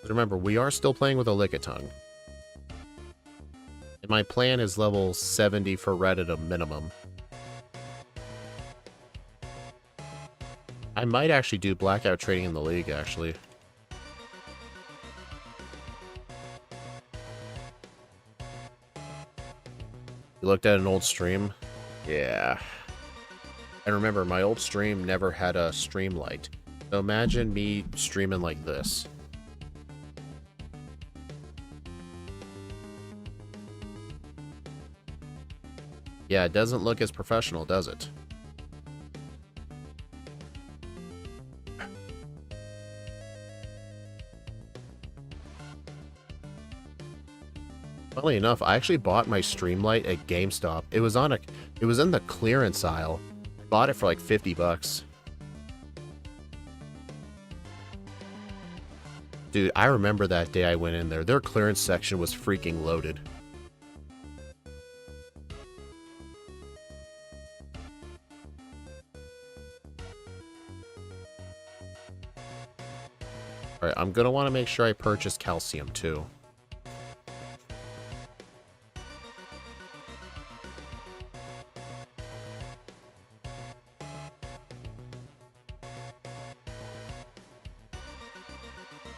Remember, we are still playing with a Lickitung. And my plan is level 70 for red at a minimum. I might actually do blackout trading in the league, actually. You looked at an old stream? Yeah. And remember, my old stream never had a stream light. So imagine me streaming like this. Yeah, it doesn't look as professional, does it? Funnily enough, I actually bought my Streamlight at GameStop. It was in the clearance aisle. I bought it for like 50 bucks. Dude, I remember that day I went in there. Their clearance section was freaking loaded. Alright, I'm gonna want to make sure I purchase calcium too.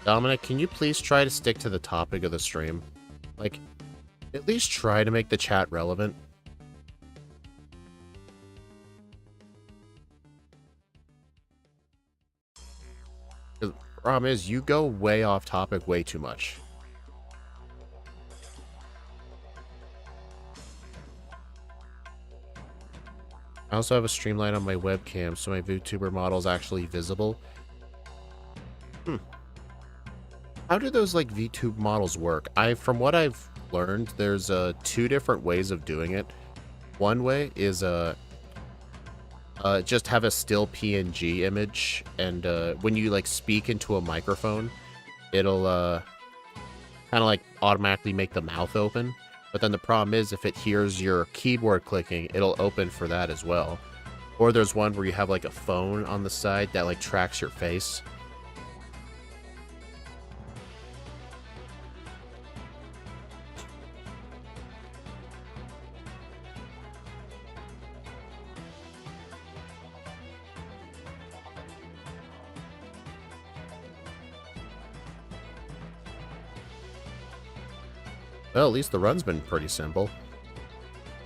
Dominic, can you please try to stick to the topic of the stream? Like, at least try to make the chat relevant. The problem is, you go way off topic way too much. I also have a streamlight on my webcam, so my VTuber model is actually visible. How do those, like, VTube models work? From what I've learned, there's two different ways of doing it. One way is just have a still PNG image, and when you, like, speak into a microphone, it'll kind of, like, automatically make the mouth open. But then the problem is, if it hears your keyboard clicking, it'll open for that as well. Or there's one where you have, like, a phone on the side that, like, tracks your face. Well, at least the run's been pretty simple.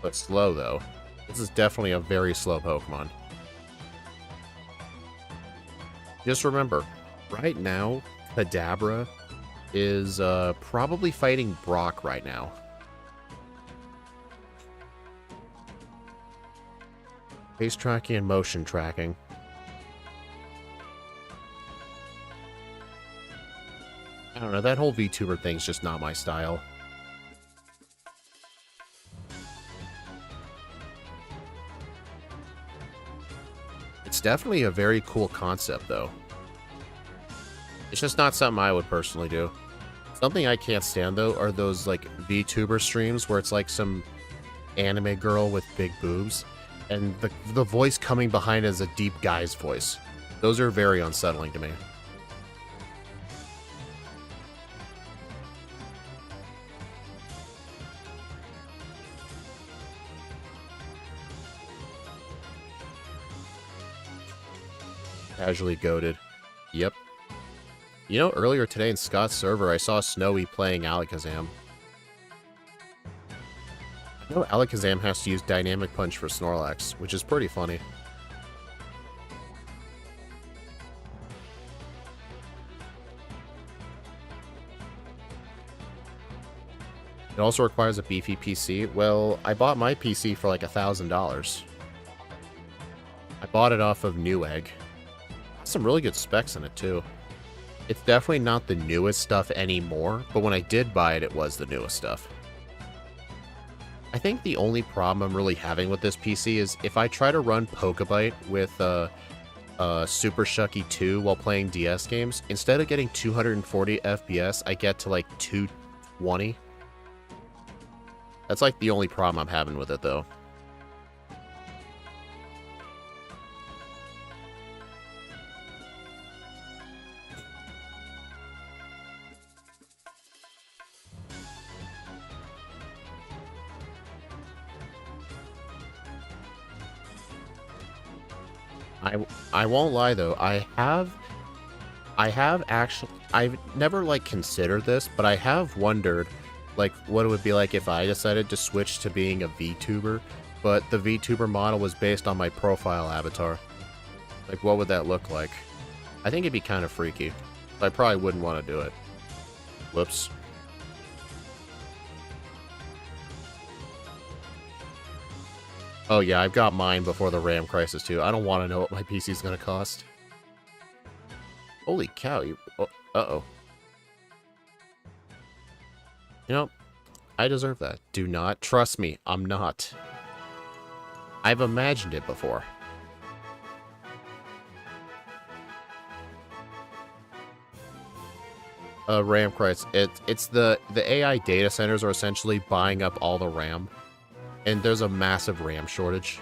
But slow, though. This is definitely a very slow Pokemon. Just remember, right now, Kadabra is probably fighting Brock right now. Face tracking and motion tracking. I don't know, that whole VTuber thing's just not my style. It's definitely a very cool concept, though. It's just not something I would personally do. Something I can't stand, though, are those, like, VTuber streams where it's like some anime girl with big boobs, and the voice coming behind is a deep guy's voice. Those are very unsettling to me. Casually goated. Yep. You know, earlier today in Scott's server, I saw Snowy playing Alakazam. I know Alakazam has to use Dynamic Punch for Snorlax, which is pretty funny. It also requires a beefy PC. Well, I bought my PC for like $1,000. I bought it off of Newegg. Some really good specs in it, too. It's definitely not the newest stuff anymore, but when I did buy it, it was the newest stuff. I think the only problem I'm really having with this PC is if I try to run Pokebite with Super Shucky 2 while playing DS games. Instead of getting 240 FPS, I get to like 220. That's like the only problem I'm having with it, though. I won't lie though, I've never like considered this, but I have wondered like what it would be like if I decided to switch to being a VTuber, but the VTuber model was based on my profile avatar. Like what would that look like? I think it'd be kind of freaky. I probably wouldn't want to do it. Whoops. Oh yeah, I've got mine before the RAM crisis too. I don't want to know what my PC's gonna cost. Holy cow, you... Oh, uh-oh. You know, I deserve that. Do not trust me. I'm not. I've imagined it before. RAM crisis. It's the AI data centers are essentially buying up all the RAM. And there's a massive RAM shortage.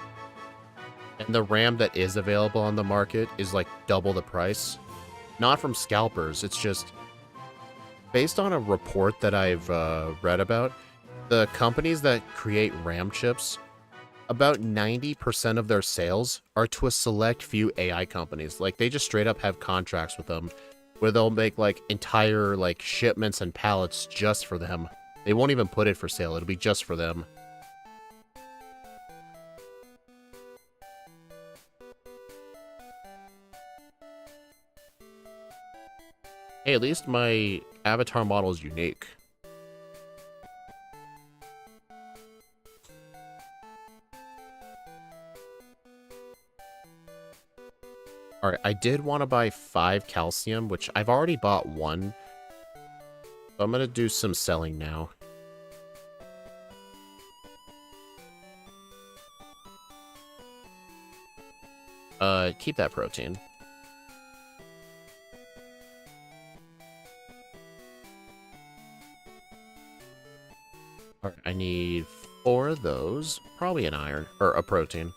And the RAM that is available on the market is like double the price. Not from scalpers, it's just... Based on a report that I've read about, the companies that create RAM chips, about 90% of their sales are to a select few AI companies. Like, they just straight up have contracts with them, where they'll make, like, entire, like, shipments and pallets just for them. They won't even put it for sale, it'll be just for them. Hey, at least my avatar model is unique. Alright, I did want to buy 5 calcium, which I've already bought 1. So I'm going to do some selling now. Keep that protein. Alright, I need 4 of those. Probably an iron, or a protein.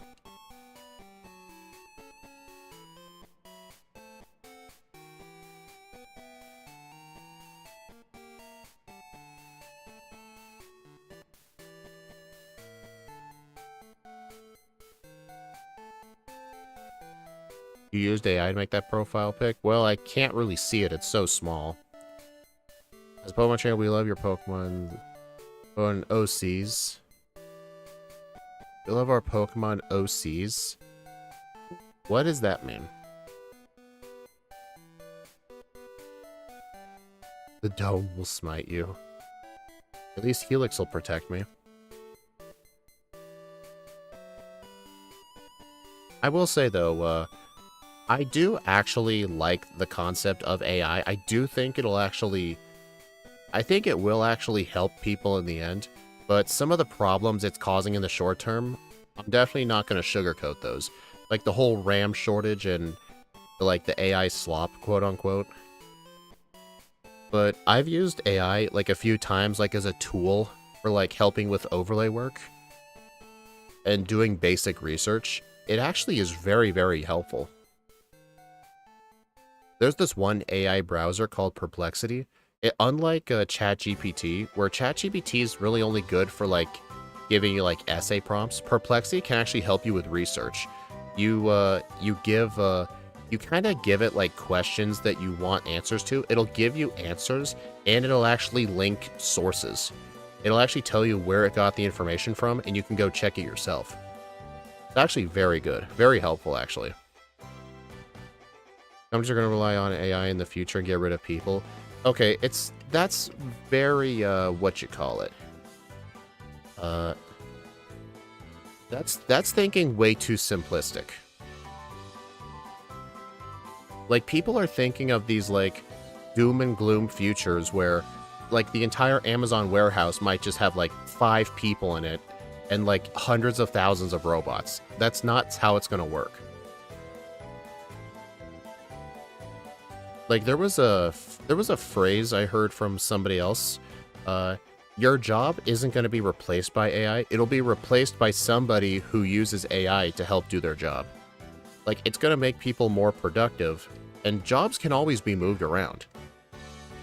You used AI to make that profile pic? Well, I can't really see it. It's so small. As Pokemon Channel, we love your Pokemon OCs. We love our Pokemon OCs. What does that mean? The dome will smite you. At least Helix will protect me. I will say, though, I do actually like the concept of AI. I do think it'll actually... I think it will actually help people in the end, but some of the problems it's causing in the short term, I'm definitely not going to sugarcoat those. Like the whole RAM shortage and like the AI slop, quote-unquote. But I've used AI like a few times like as a tool for like helping with overlay work and doing basic research. It actually is very, very helpful. There's this one AI browser called Perplexity. Unlike ChatGPT, where ChatGPT is really only good for like giving you like essay prompts, Perplexity can actually help you with research. You kind of give it like questions that you want answers to. It'll give you answers, and it'll actually link sources. It'll actually tell you where it got the information from, and you can go check it yourself. It's actually very good, very helpful actually. Companies are going to rely on AI in the future and get rid of people. Okay, that's very, what you call it. That's thinking way too simplistic. Like, people are thinking of these, like, doom and gloom futures where, like, the entire Amazon warehouse might just have, like, 5 people in it and, like, hundreds of thousands of robots. That's not how it's gonna work. Like there was a phrase I heard from somebody else. Uh, your job isn't going to be replaced by AI. It'll be replaced by somebody who uses AI to help do their job. Like it's going to make people more productive, and jobs can always be moved around.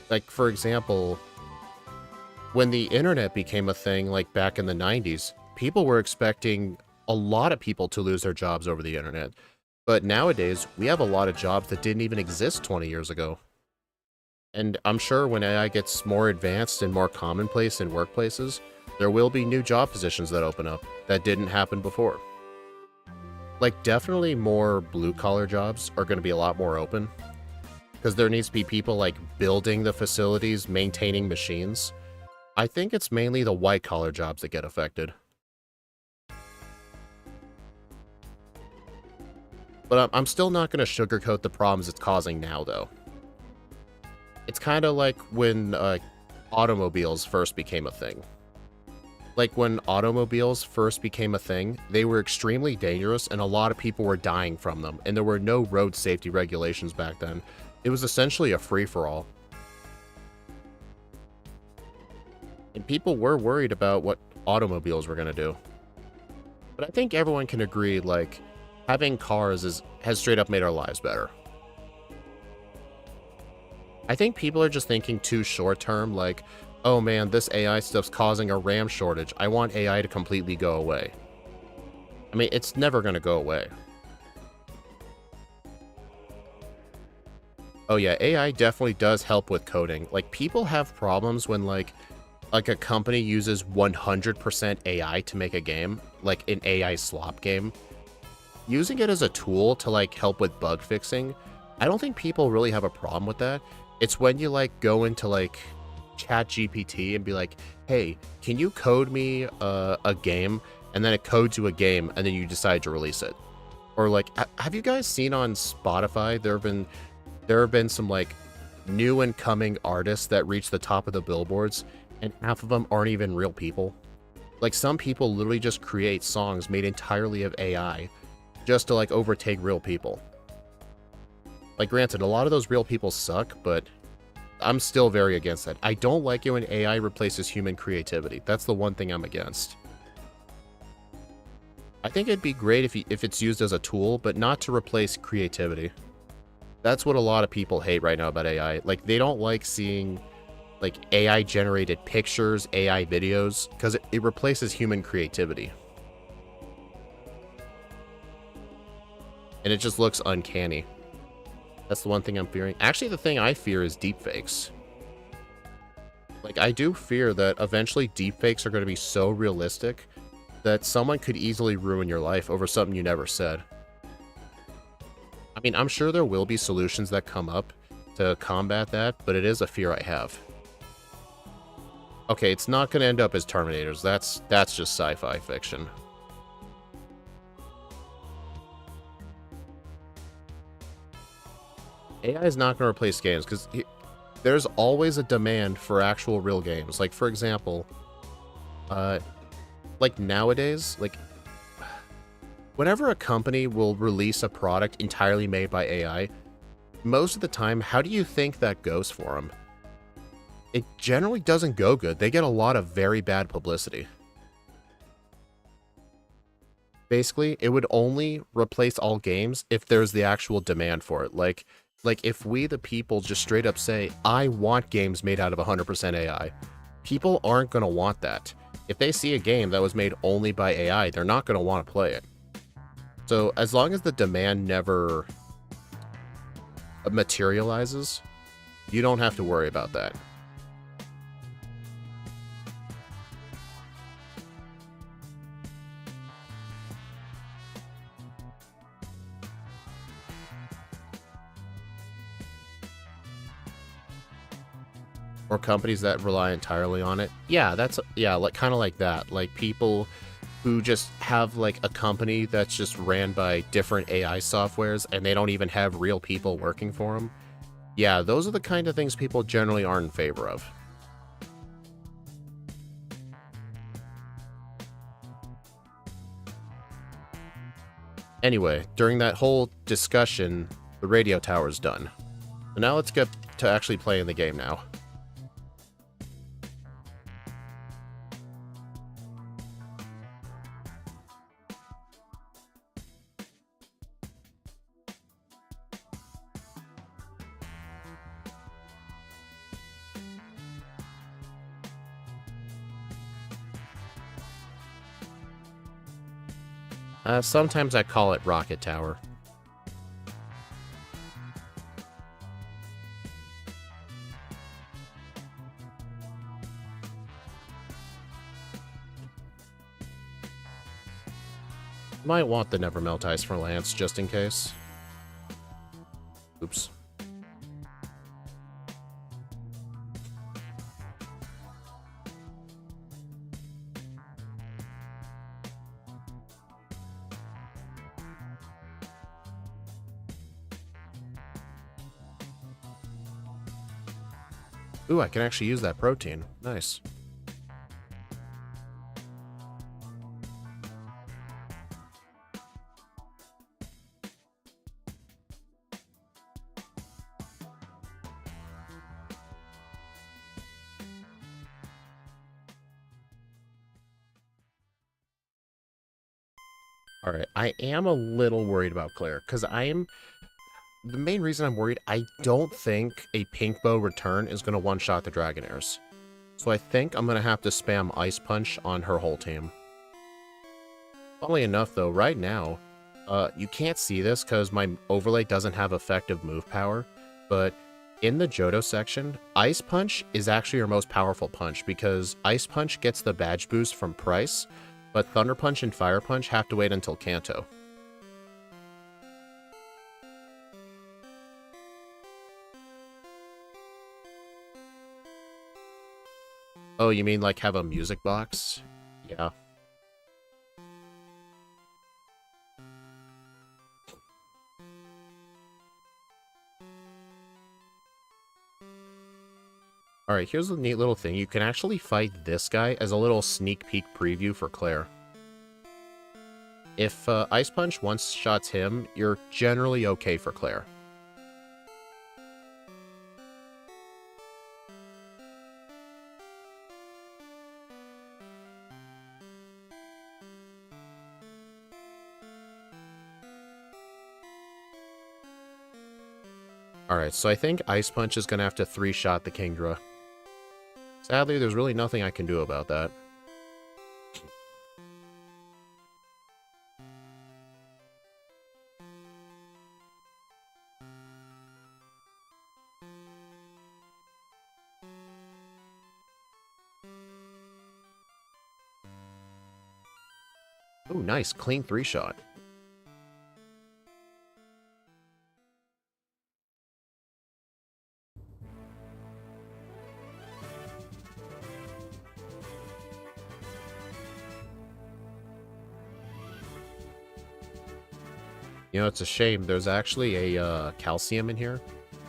Like for example, when the internet became a thing, like back in the 90s, people were expecting a lot of people to lose their jobs over the internet. But nowadays, we have a lot of jobs that didn't even exist 20 years ago. And I'm sure when AI gets more advanced and more commonplace in workplaces, there will be new job positions that open up that didn't happen before. Like, definitely more blue-collar jobs are going to be a lot more open, because there needs to be people, like, building the facilities, maintaining machines. I think it's mainly the white-collar jobs that get affected. But I'm still not going to sugarcoat the problems it's causing now, though. It's kind of like when automobiles first became a thing. Like when automobiles first became a thing, they were extremely dangerous and a lot of people were dying from them, and there were no road safety regulations back then. It was essentially a free-for-all. And people were worried about what automobiles were going to do. But I think everyone can agree, like, having cars has straight up made our lives better. I think people are just thinking too short-term, like, oh man, this AI stuff's causing a RAM shortage. I want AI to completely go away. I mean, it's never going to go away. Oh yeah, AI definitely does help with coding. Like, people have problems when, like a company uses 100% AI to make a game, like an AI slop game. Using it as a tool to, like, help with bug fixing, I don't think people really have a problem with that. It's when you, like, go into, like, Chat GPT and be like, hey, can you code me a game? And then it codes you a game, and then you decide to release it. Or, like, have you guys seen on Spotify, there have been some, like, new and coming artists that reach the top of the billboards, and half of them aren't even real people? Like, some people literally just create songs made entirely of AI just to, like, overtake real people. Like, granted, a lot of those real people suck, but I'm still very against that. I don't like it when AI replaces human creativity. That's the one thing I'm against. I think it'd be great if it's used as a tool, but not to replace creativity. That's what a lot of people hate right now about AI. Like, they don't like seeing, like, AI-generated pictures, AI videos, because it replaces human creativity. And it just looks uncanny. That's the one thing I'm fearing. Actually, the thing I fear is deepfakes. Like, I do fear that eventually deepfakes are going to be so realistic that someone could easily ruin your life over something you never said. I mean, I'm sure there will be solutions that come up to combat that, but it is a fear I have. Okay, it's not going to end up as Terminators. That's just sci-fi fiction. AI is not going to replace games, because there's always a demand for actual real games. Like, for example, like nowadays, like, whenever a company will release a product entirely made by AI, most of the time, how do you think that goes for them? It generally doesn't go good. They get a lot of very bad publicity. Basically, it would only replace all games if there's the actual demand for it. Like if we, the people, just straight up say, I want games made out of 100% AI, people aren't going to want that. If they see a game that was made only by AI, they're not going to want to play it. So as long as the demand never materializes, you don't have to worry about that. Or companies that rely entirely on it. Yeah, like kind of like that. Like people who just have like a company that's just ran by different AI softwares and they don't even have real people working for them. Yeah, those are the kind of things people generally aren't in favor of. Anyway, during that whole discussion, the radio tower's done. So now let's get to actually playing the game now. Sometimes I call it Rocket Tower. Might want the Never Melt Ice for Lance, just in case. Oops. Ooh, I can actually use that protein. Nice. Alright, I am a little worried about Claire, because the main reason I'm worried, I don't think a Pink Bow return is going to one-shot the Dragonairs. So I think I'm going to have to spam Ice Punch on her whole team. Funnily enough, though, right now, you can't see this because my overlay doesn't have effective move power, but in the Johto section, Ice Punch is actually your most powerful punch because Ice Punch gets the badge boost from Price, but Thunder Punch and Fire Punch have to wait until Kanto. Oh, you mean like have a music box? Yeah. Alright, here's a neat little thing. You can actually fight this guy as a little sneak peek preview for Claire. If Ice Punch one-shots him, you're generally okay for Claire. Alright, so I think Ice Punch is going to have to three-shot the Kingdra. Sadly, there's really nothing I can do about that. Oh, nice. Clean three-shot. You know, it's a shame. There's actually a calcium in here,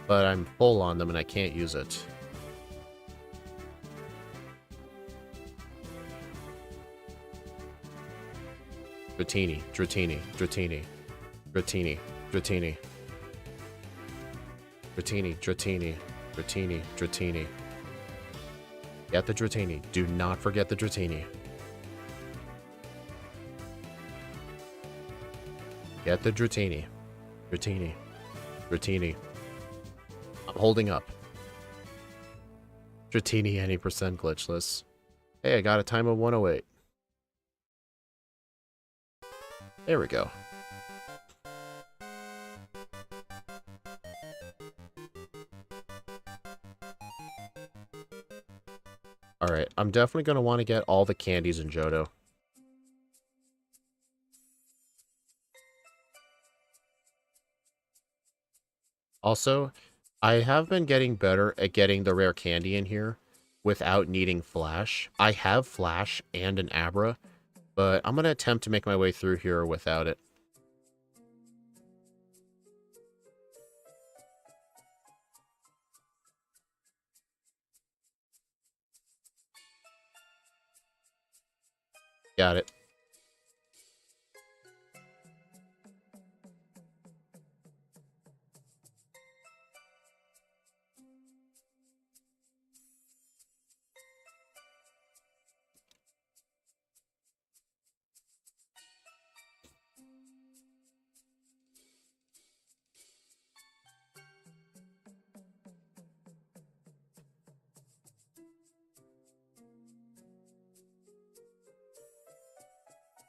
but I'm full on them and I can't use it. Dratini, Dratini, Dratini, Dratini, Dratini. Dratini, Dratini, Dratini, Dratini. Get the Dratini. Do not forget the Dratini. Get the Dratini. Dratini. Dratini. I'm holding up. Dratini any percent glitchless. Hey, I got a time of 108. There we go. Alright, I'm definitely going to want to get all the candies in Johto. Also, I have been getting better at getting the rare candy in here without needing Flash. I have Flash and an Abra, but I'm going to attempt to make my way through here without it. Got it.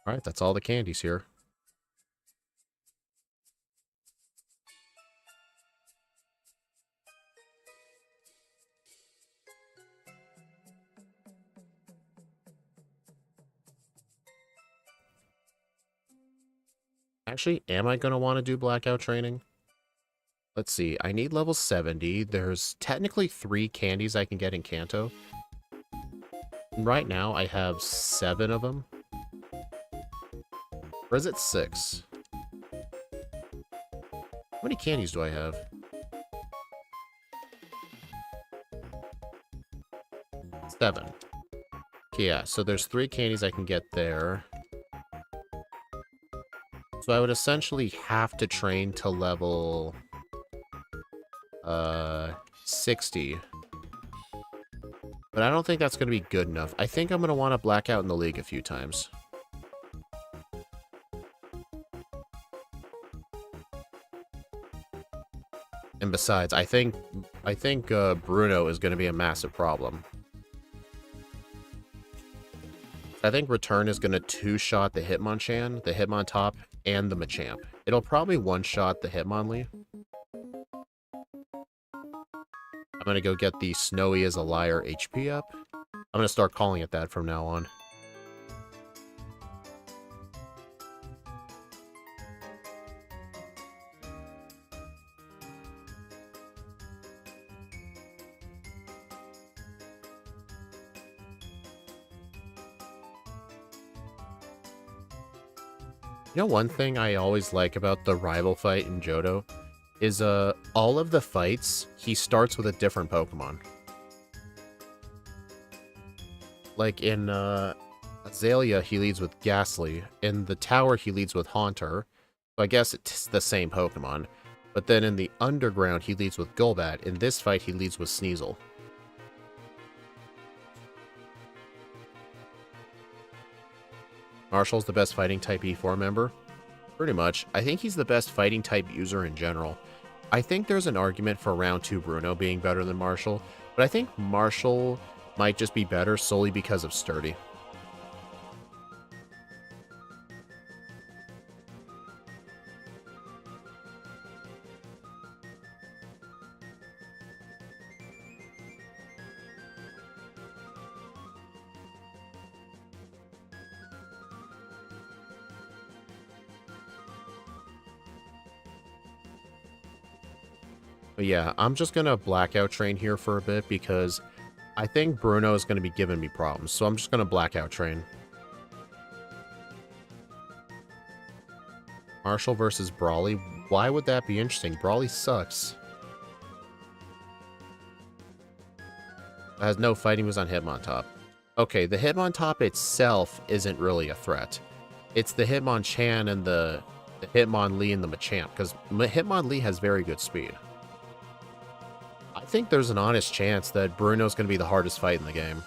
Alright, that's all the candies here. Actually, am I going to want to do blackout training? Let's see. I need level 70. There's technically 3 candies I can get in Kanto. Right now, I have 7 of them. Or is it 6? How many candies do I have? 7. Okay, yeah, so there's 3 candies I can get there. So I would essentially have to train to level 60. But I don't think that's going to be good enough. I think I'm going to want to black out in the league a few times. And besides, I think Bruno is going to be a massive problem. I think Return is going to 2-shot the Hitmonchan, the Hitmontop, and the Machamp. It'll probably 1-shot the Hitmonlee. I'm going to go get the Snowy as a Liar HP up. I'm going to start calling it that from now on. You know, one thing I always like about the rival fight in Johto is all of the fights, he starts with a different Pokemon. Like in Azalea, he leads with Ghastly. In the tower, he leads with Haunter. So I guess it's the same Pokemon. But then in the underground, he leads with Golbat. In this fight, he leads with Sneasel. Marshall's the best fighting type E4 member. Pretty much. I think he's the best fighting type user in general. I think there's an argument for round 2 Bruno being better than Marshall, but I think Marshall might just be better solely because of Sturdy. But yeah, I'm just going to blackout train here for a bit because I think Bruno is going to be giving me problems. So I'm just going to blackout train. Marshall versus Brawly. Why would that be interesting? Brawly sucks. It has no fighting moves on Hitmontop. Okay, the Hitmontop itself isn't really a threat. It's the Hitmonchan and the Hitmonlee and the Machamp, because Hitmonlee has very good speed. I think there's an honest chance that Bruno's going to be the hardest fight in the game.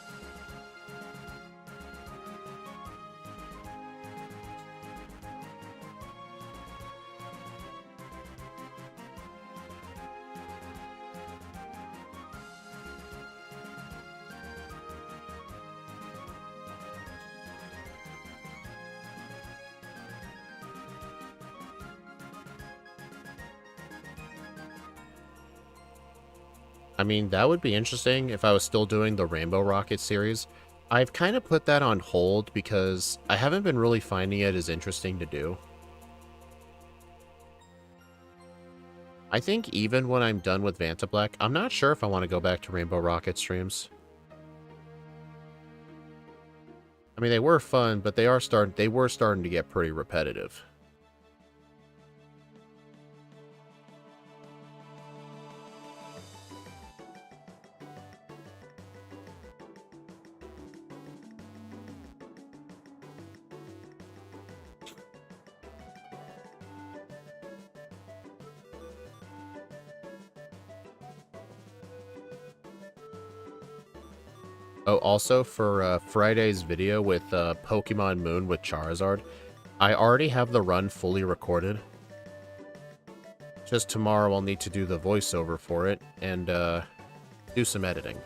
I mean, that would be interesting if I was still doing the Rainbow Rocket series. I've kind of put that on hold because I haven't been really finding it as interesting to do. I think even when I'm done with Vantablack, I'm not sure if I want to go back to Rainbow Rocket streams. I mean, they were fun, but they were starting to get pretty repetitive. Oh, also for Friday's video with Pokemon Moon with Charizard, I already have the run fully recorded. Just tomorrow I'll need to do the voiceover for it and do some editing.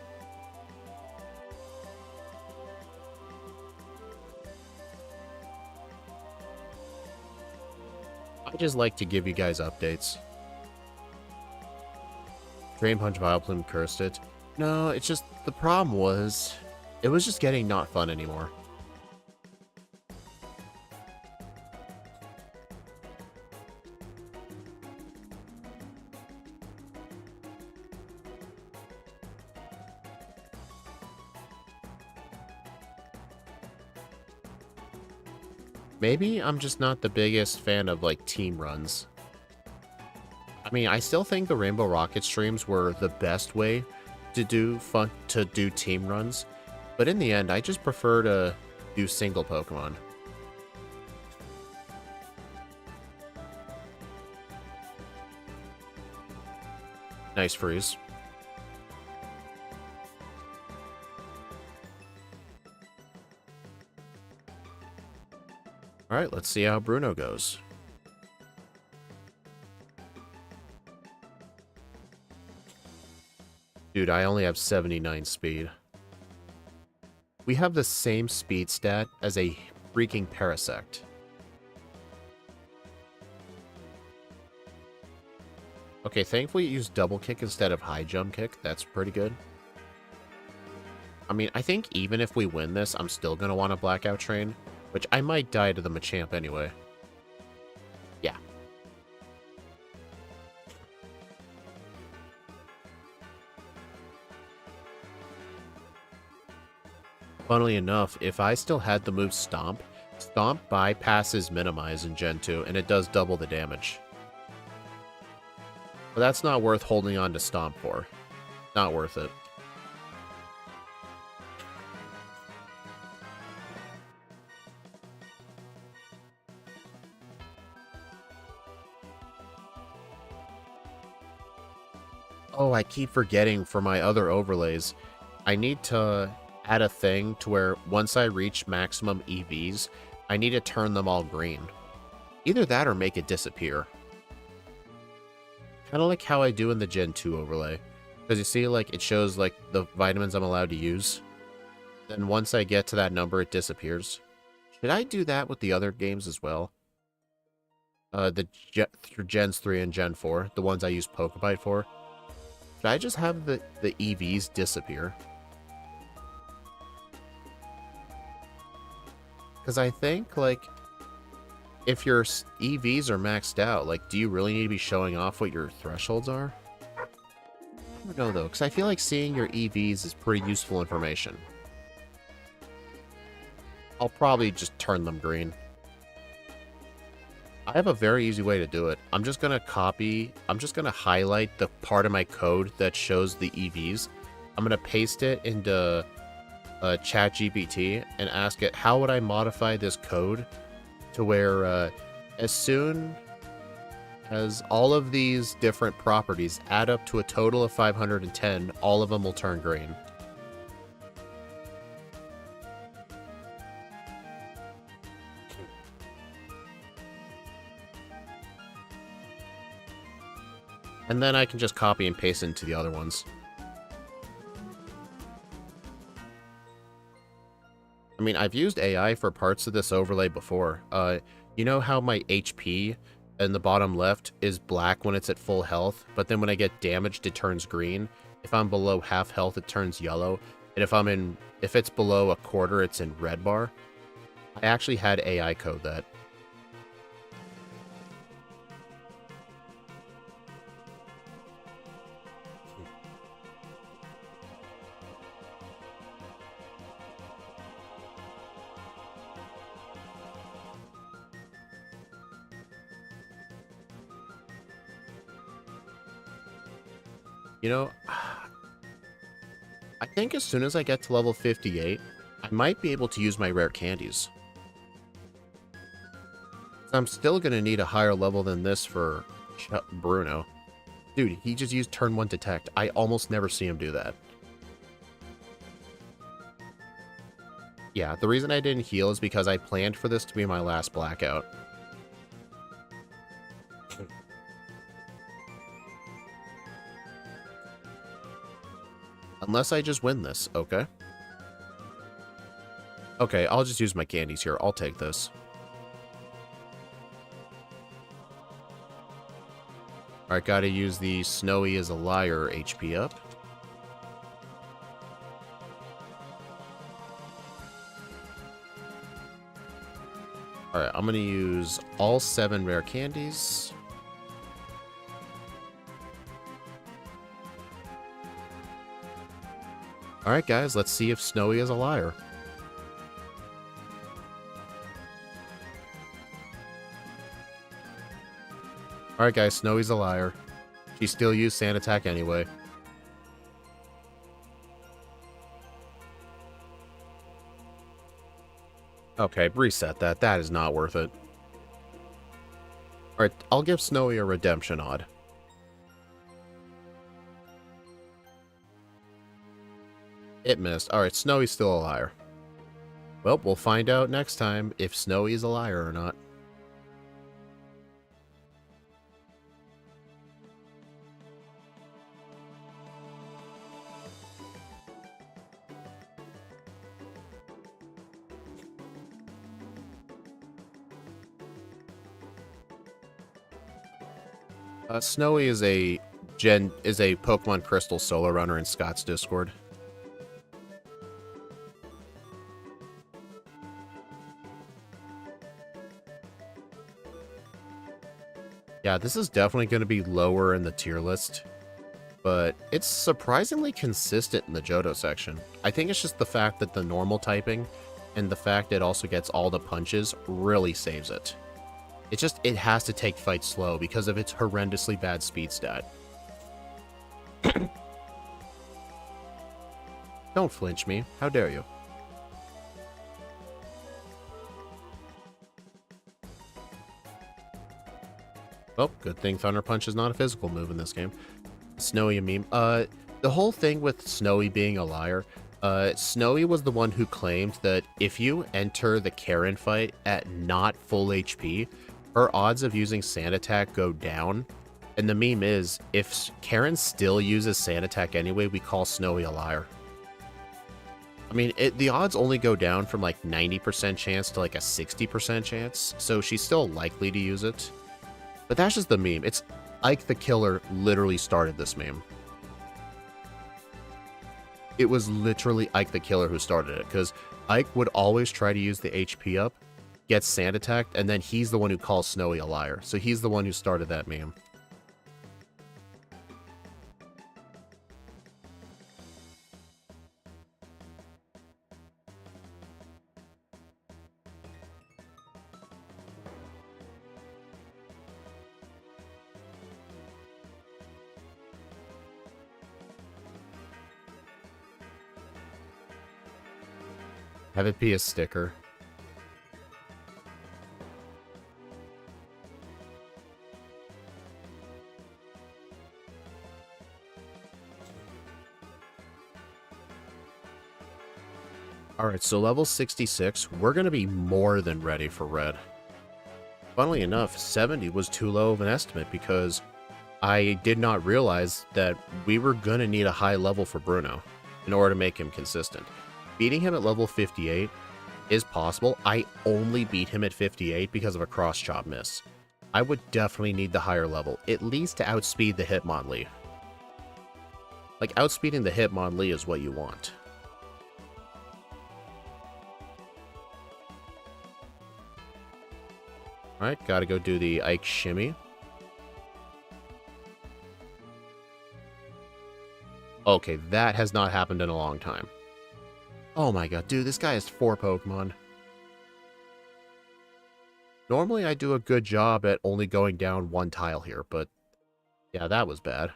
I just like to give you guys updates. Drain Punch Vileplume cursed it. No, it's just, the problem was, it was just getting not fun anymore. Maybe I'm just not the biggest fan of, like, team runs. I mean, I still think the Rainbow Rocket streams were the best way to do team runs, but in the end, I just prefer to do single Pokemon. Nice freeze. Alright, let's see how Bruno goes. Dude, I only have 79 speed. We have the same speed stat as a freaking Parasect. Okay, thankfully it used double kick instead of high jump kick. That's pretty good. I mean, I think even if we win this, I'm still going to want a Blackout Train, which I might die to the Machamp anyway. Yeah. Funnily enough, if I still had the move Stomp, Stomp bypasses Minimize in Gen 2, and it does double the damage. But that's not worth holding on to Stomp for. Not worth it. Oh, I keep forgetting for my other overlays. I need to add a thing to where once I reach maximum EVs, I need to turn them all green. Either that or make it disappear. Kind of like how I do in the Gen 2 overlay. Because you see, like, it shows, like, the vitamins I'm allowed to use. Then once I get to that number, it disappears. Should I do that with the other games as well? The Gens 3 and Gen 4, the ones I use Pokebite for. Should I just have the EVs disappear? Because I think, like, if your EVs are maxed out, like, do you really need to be showing off what your thresholds are? I don't know, though, because I feel like seeing your EVs is pretty useful information. I'll probably just turn them green. I have a very easy way to do it. I'm just going to highlight the part of my code that shows the EVs. I'm going to paste it into ChatGPT and ask it, how would I modify this code to where as soon as all of these different properties add up to a total of 510, all of them will turn green. And then I can just copy and paste into the other ones. I mean, I've used AI for parts of this overlay before. You know how my HP in the bottom left is black when it's at full health, but then when I get damaged, it turns green. If I'm below half health, it turns yellow. And if it's below a quarter, it's in red bar. I actually had AI code that. You know, I think as soon as I get to level 58, I might be able to use my rare candies. I'm still going to need a higher level than this for Bruno. Dude, he just used turn 1 detect. I almost never see him do that. Yeah, the reason I didn't heal is because I planned for this to be my last blackout. Unless I just win this, okay? Okay, I'll just use my candies here. I'll take this. Alright, gotta use the Snowy is a Liar HP up. Alright, I'm gonna use all 7 rare candies. Alright guys, let's see if Snowy is a liar. Alright guys, Snowy's a liar. She still used Sand Attack anyway. Okay, reset that. That is not worth it. Alright, I'll give Snowy a redemption odd. It missed. Alright, Snowy's still a liar. Well, we'll find out next time if Snowy's a liar or not. Snowy is a Pokemon Crystal solo runner in Scott's Discord. Yeah, this is definitely going to be lower in the tier list, but it's surprisingly consistent in the Johto section. I think it's just the fact that the normal typing and the fact it also gets all the punches really saves it. It has to take fight slow because of its horrendously bad speed stat. Don't flinch me. How dare you? Oh, good thing Thunder Punch is not a physical move in this game. Snowy a meme. The whole thing with Snowy being a liar, Snowy was the one who claimed that if you enter the Karen fight at not full HP, her odds of using Sand Attack go down. And the meme is, if Karen still uses Sand Attack anyway, we call Snowy a liar. I mean, the odds only go down from like 90% chance to like a 60% chance, so she's still likely to use it. But that's just the meme. It's Ike the Killer literally started this meme. It was literally Ike the Killer who started it, because Ike would always try to use the HP up, gets Sand Attacked, and then he's the one who calls Snowy a liar. So he's the one who started that meme. Have it be a sticker. Alright, so level 66, we're going to be more than ready for red. Funnily enough, 70 was too low of an estimate because I did not realize that we were going to need a high level for Bruno in order to make him consistent. Beating him at level 58 is possible. I only beat him at 58 because of a cross chop miss. I would definitely need the higher level, at least to outspeed the Hitmonlee. Like, outspeeding the Hitmonlee is what you want. Alright, gotta go do the Ike Shimmy. Okay, that has not happened in a long time. Oh my god, dude, this guy has 4 Pokemon. Normally I do a good job at only going down 1 tile here, but yeah, that was bad.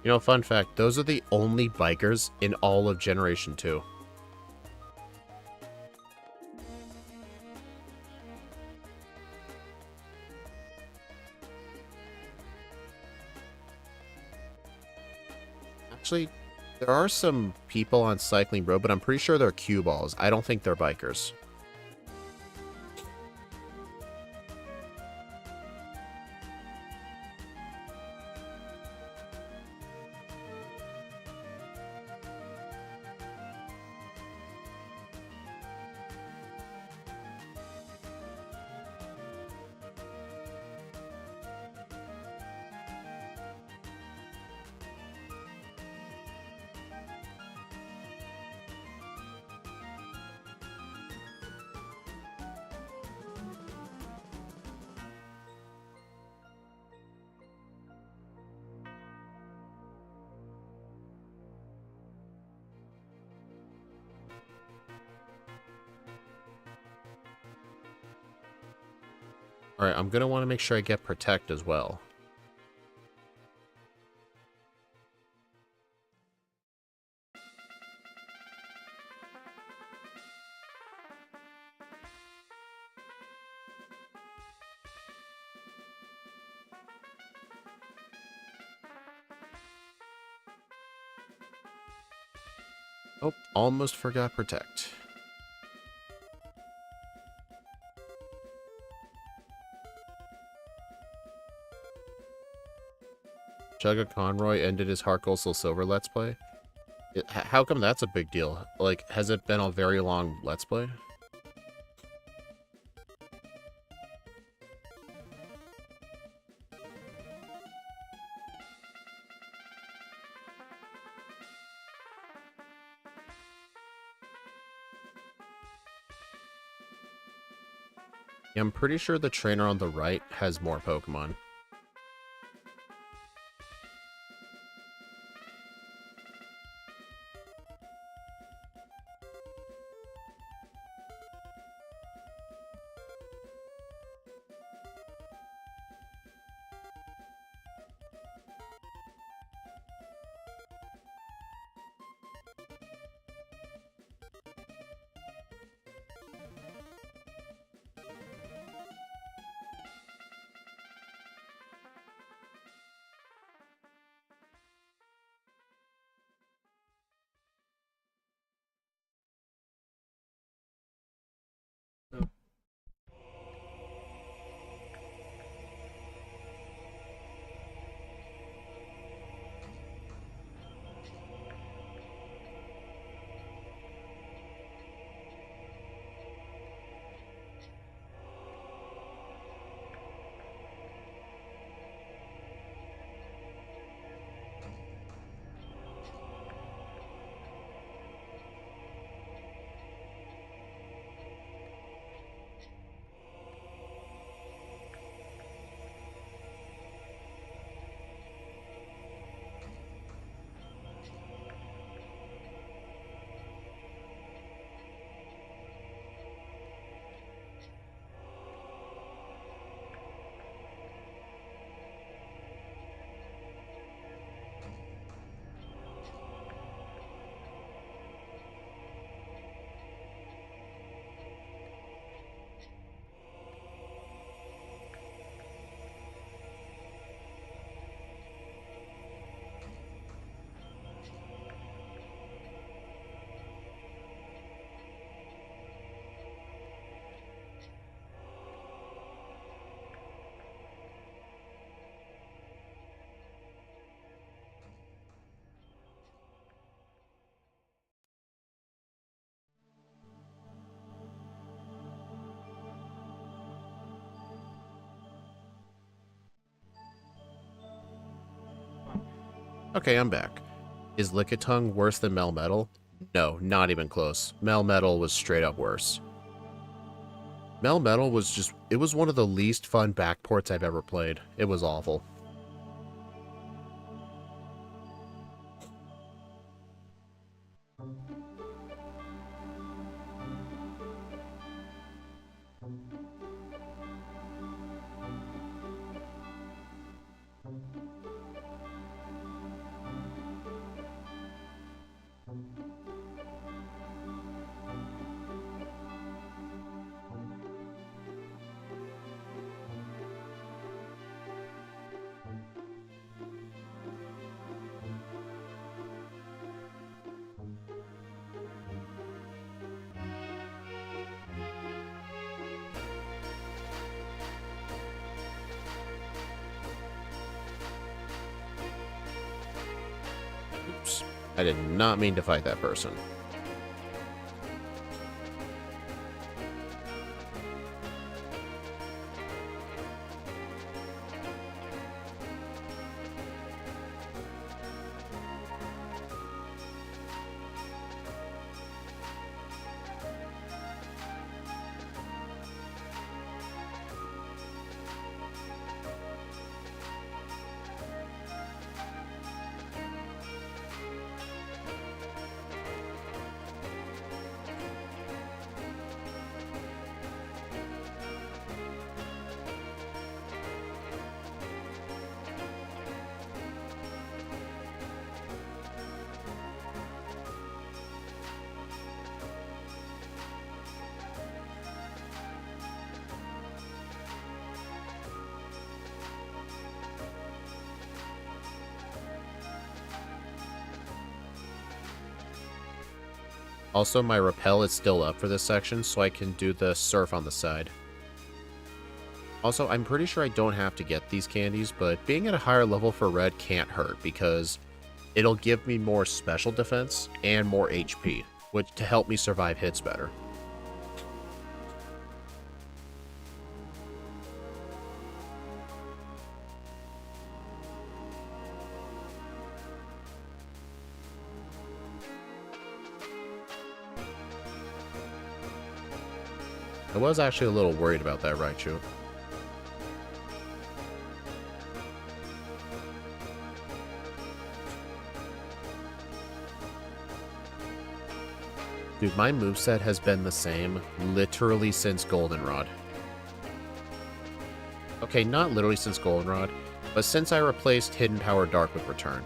You know, fun fact, those are the only bikers in all of Generation 2. Actually, there are some people on Cycling Road, but I'm pretty sure they're cue balls. I don't think they're bikers. Alright, I'm gonna want to make sure I get Protect as well. Oh, almost forgot Protect. Chugga Conroy ended his Heart Gold Soul Silver Let's Play. How come that's a big deal? Like, has it been a very long Let's Play? Yeah, I'm pretty sure the trainer on the right has more Pokemon. Okay, I'm back. Is Lickitung worse than Melmetal? No, not even close. Melmetal was straight up worse. Melmetal was just... It was one of the least fun backports I've ever played. It was awful. Oops. I did not mean to fight that person. Also, my repel is still up for this section, so I can do the surf on the side. Also, I'm pretty sure I don't have to get these candies, but being at a higher level for red can't hurt, because it'll give me more special defense and more HP, which to help me survive hits better. I was actually a little worried about that Raichu. Dude, my moveset has been the same literally since Goldenrod. Okay, not literally since Goldenrod, but since I replaced Hidden Power Dark with Return.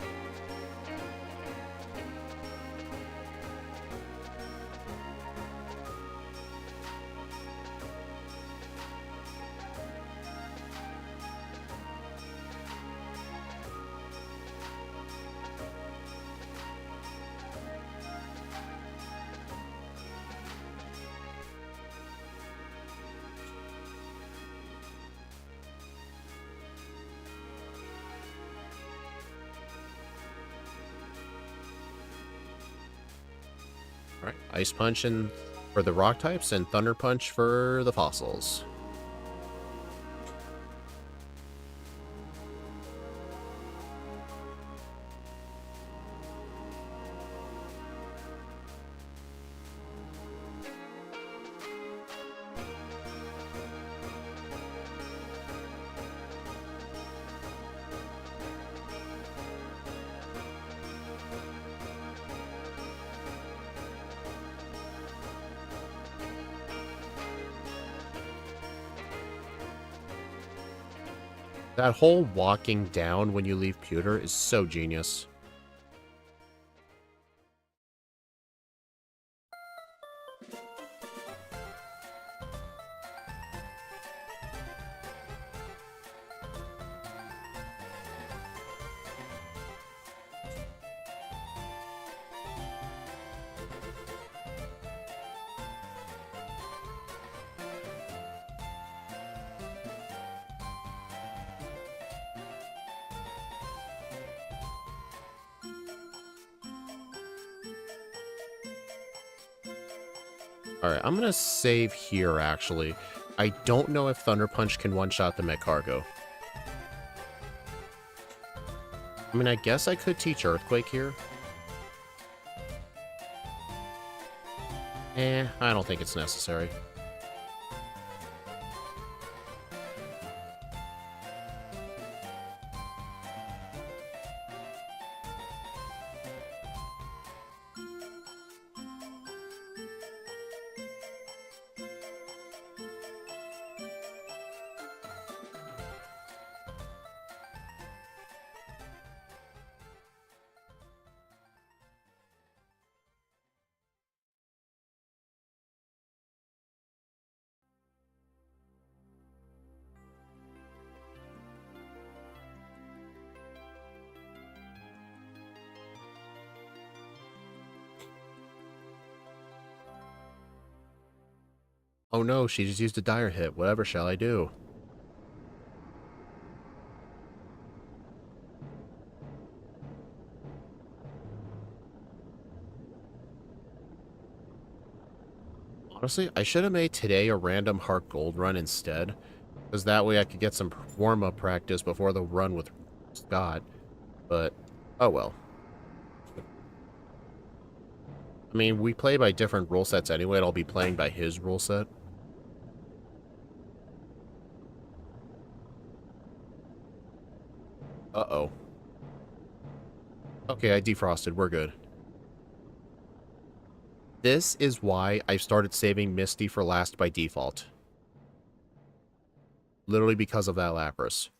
Alright, Ice Punch for the rock types and Thunder Punch for the fossils. That whole walking down when you leave Pewter is so genius. Alright, I'm gonna save here, actually. I don't know if Thunder Punch can one-shot the Medcargo. I mean, I guess I could teach Earthquake here. I don't think it's necessary. Oh no, she just used a dire hit. Whatever shall I do? Honestly, I should have made today a random Heart Gold run instead, because that way I could get some warm-up practice before the run with Scott, but oh well. I mean, we play by different rule sets anyway, and I'll be playing by his rule set. Uh-oh. Okay, I defrosted. We're good. This is why I've started saving Misty for last by default. Literally because of that Lapras.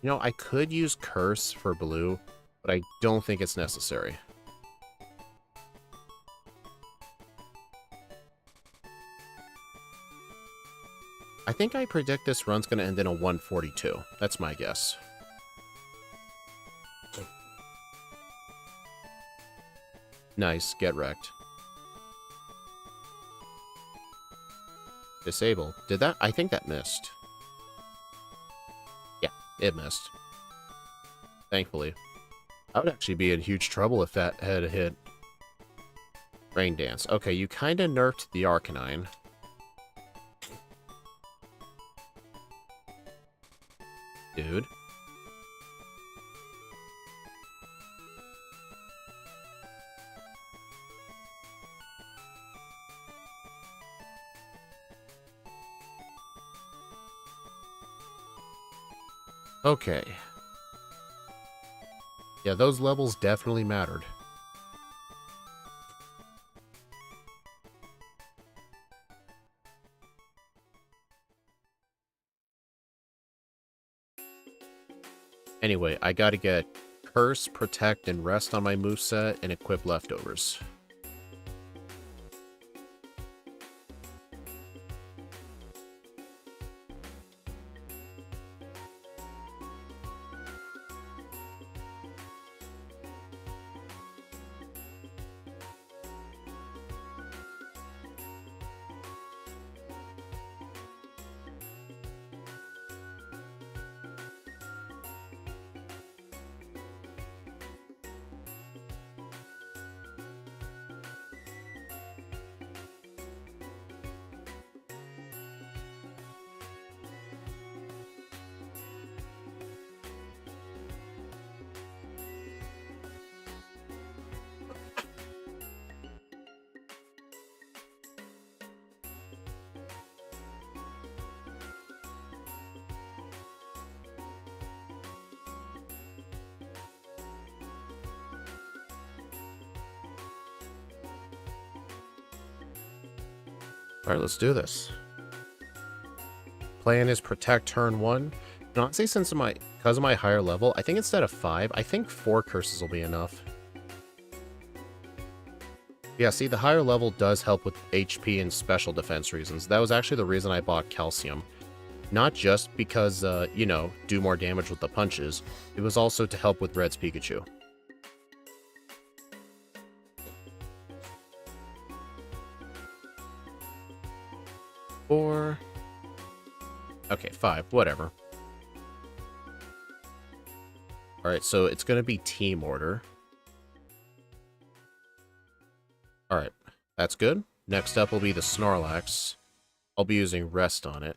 You know, I could use Curse for blue, but I don't think it's necessary. I think I predict this run's going to end in a 142. That's my guess. Nice, get wrecked. Disable. Did that? I think that missed. Yeah, it missed. Thankfully. I would actually be in huge trouble if that had hit. Rain Dance. Okay, you kind of nerfed the Arcanine. Dude. Okay. Yeah, those levels definitely mattered. Anyway, I gotta get Curse, Protect, and Rest on my moveset and equip Leftovers. Alright, let's do this. Plan is Protect turn 1. And honestly, because of my higher level, I think instead of 5, I think 4 curses will be enough. Yeah, see, the higher level does help with HP and special defense reasons. That was actually the reason I bought Calcium. Not just because, you know, do more damage with the punches. It was also to help with Red's Pikachu. Four. Okay, 5. Whatever. Alright, so it's going to be team order. Alright, that's good. Next up will be the Snorlax. I'll be using Rest on it.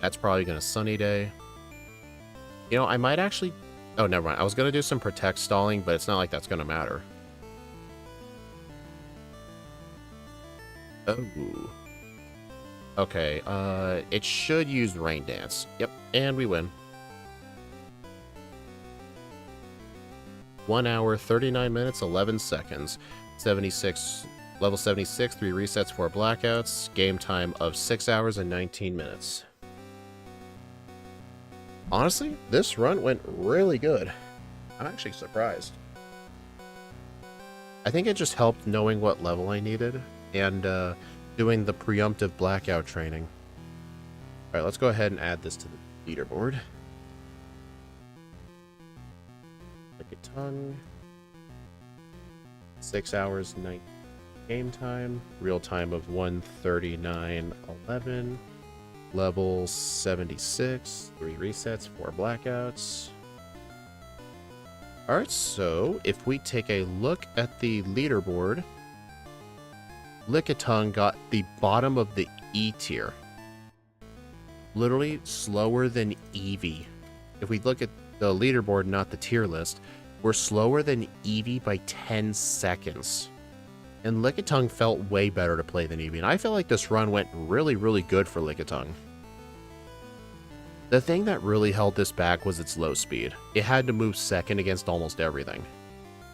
That's probably going to Sunny Day. You know, I might actually... Oh, never mind. I was going to do some Protect stalling, but it's not like that's going to matter. Oh. Okay, it should use Rain Dance. Yep, and we win. 1 hour, 39 minutes, 11 seconds. 76, level 76, 3 resets, 4 blackouts. Game time of 6 hours and 19 minutes. Honestly, this run went really good. I'm actually surprised. I think it just helped knowing what level I needed and doing the preemptive blackout training. Alright, let's go ahead and add this to the leaderboard. Lickitung. 6 hours, 9 game time. Real time of 1:39:11. Level 76, 3 resets, 4 blackouts. Alright, so if we take a look at the leaderboard, Lickitung got the bottom of the E tier. Literally slower than Eevee. If we look at the leaderboard, not the tier list, we're slower than Eevee by 10 seconds. And Lickitung felt way better to play than Eevee, and I feel like this run went really, really good for Lickitung. The thing that really held this back was its low speed. It had to move second against almost everything.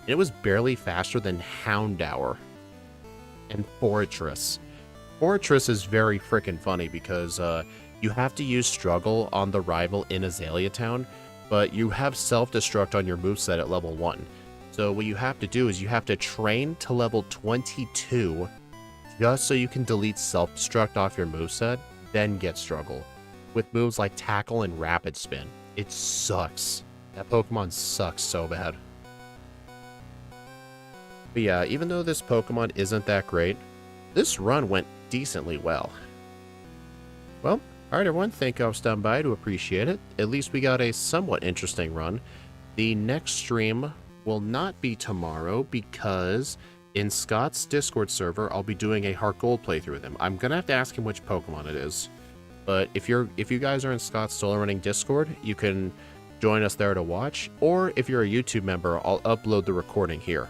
It was barely faster than Houndour and Fortress. Fortress is very freaking funny because you have to use Struggle on the rival in Azalea Town, but you have Self-Destruct on your moveset at level 1. So what you have to do is you have to train to level 22 just so you can delete self-destruct off your moveset, then get struggle. With moves like tackle and rapid spin. It sucks. That Pokemon sucks so bad. But yeah, even though this Pokemon isn't that great, this run went decently well. Well, alright everyone, thank you all for stopping by, to appreciate it. At least we got a somewhat interesting run. The next stream will not be tomorrow because in Scott's Discord server, I'll be doing a Heart Gold playthrough with him. I'm gonna have to ask him which Pokemon it is. But if you guys are in Scott's Solo Running Discord, you can join us there to watch. Or if you're a YouTube member, I'll upload the recording here.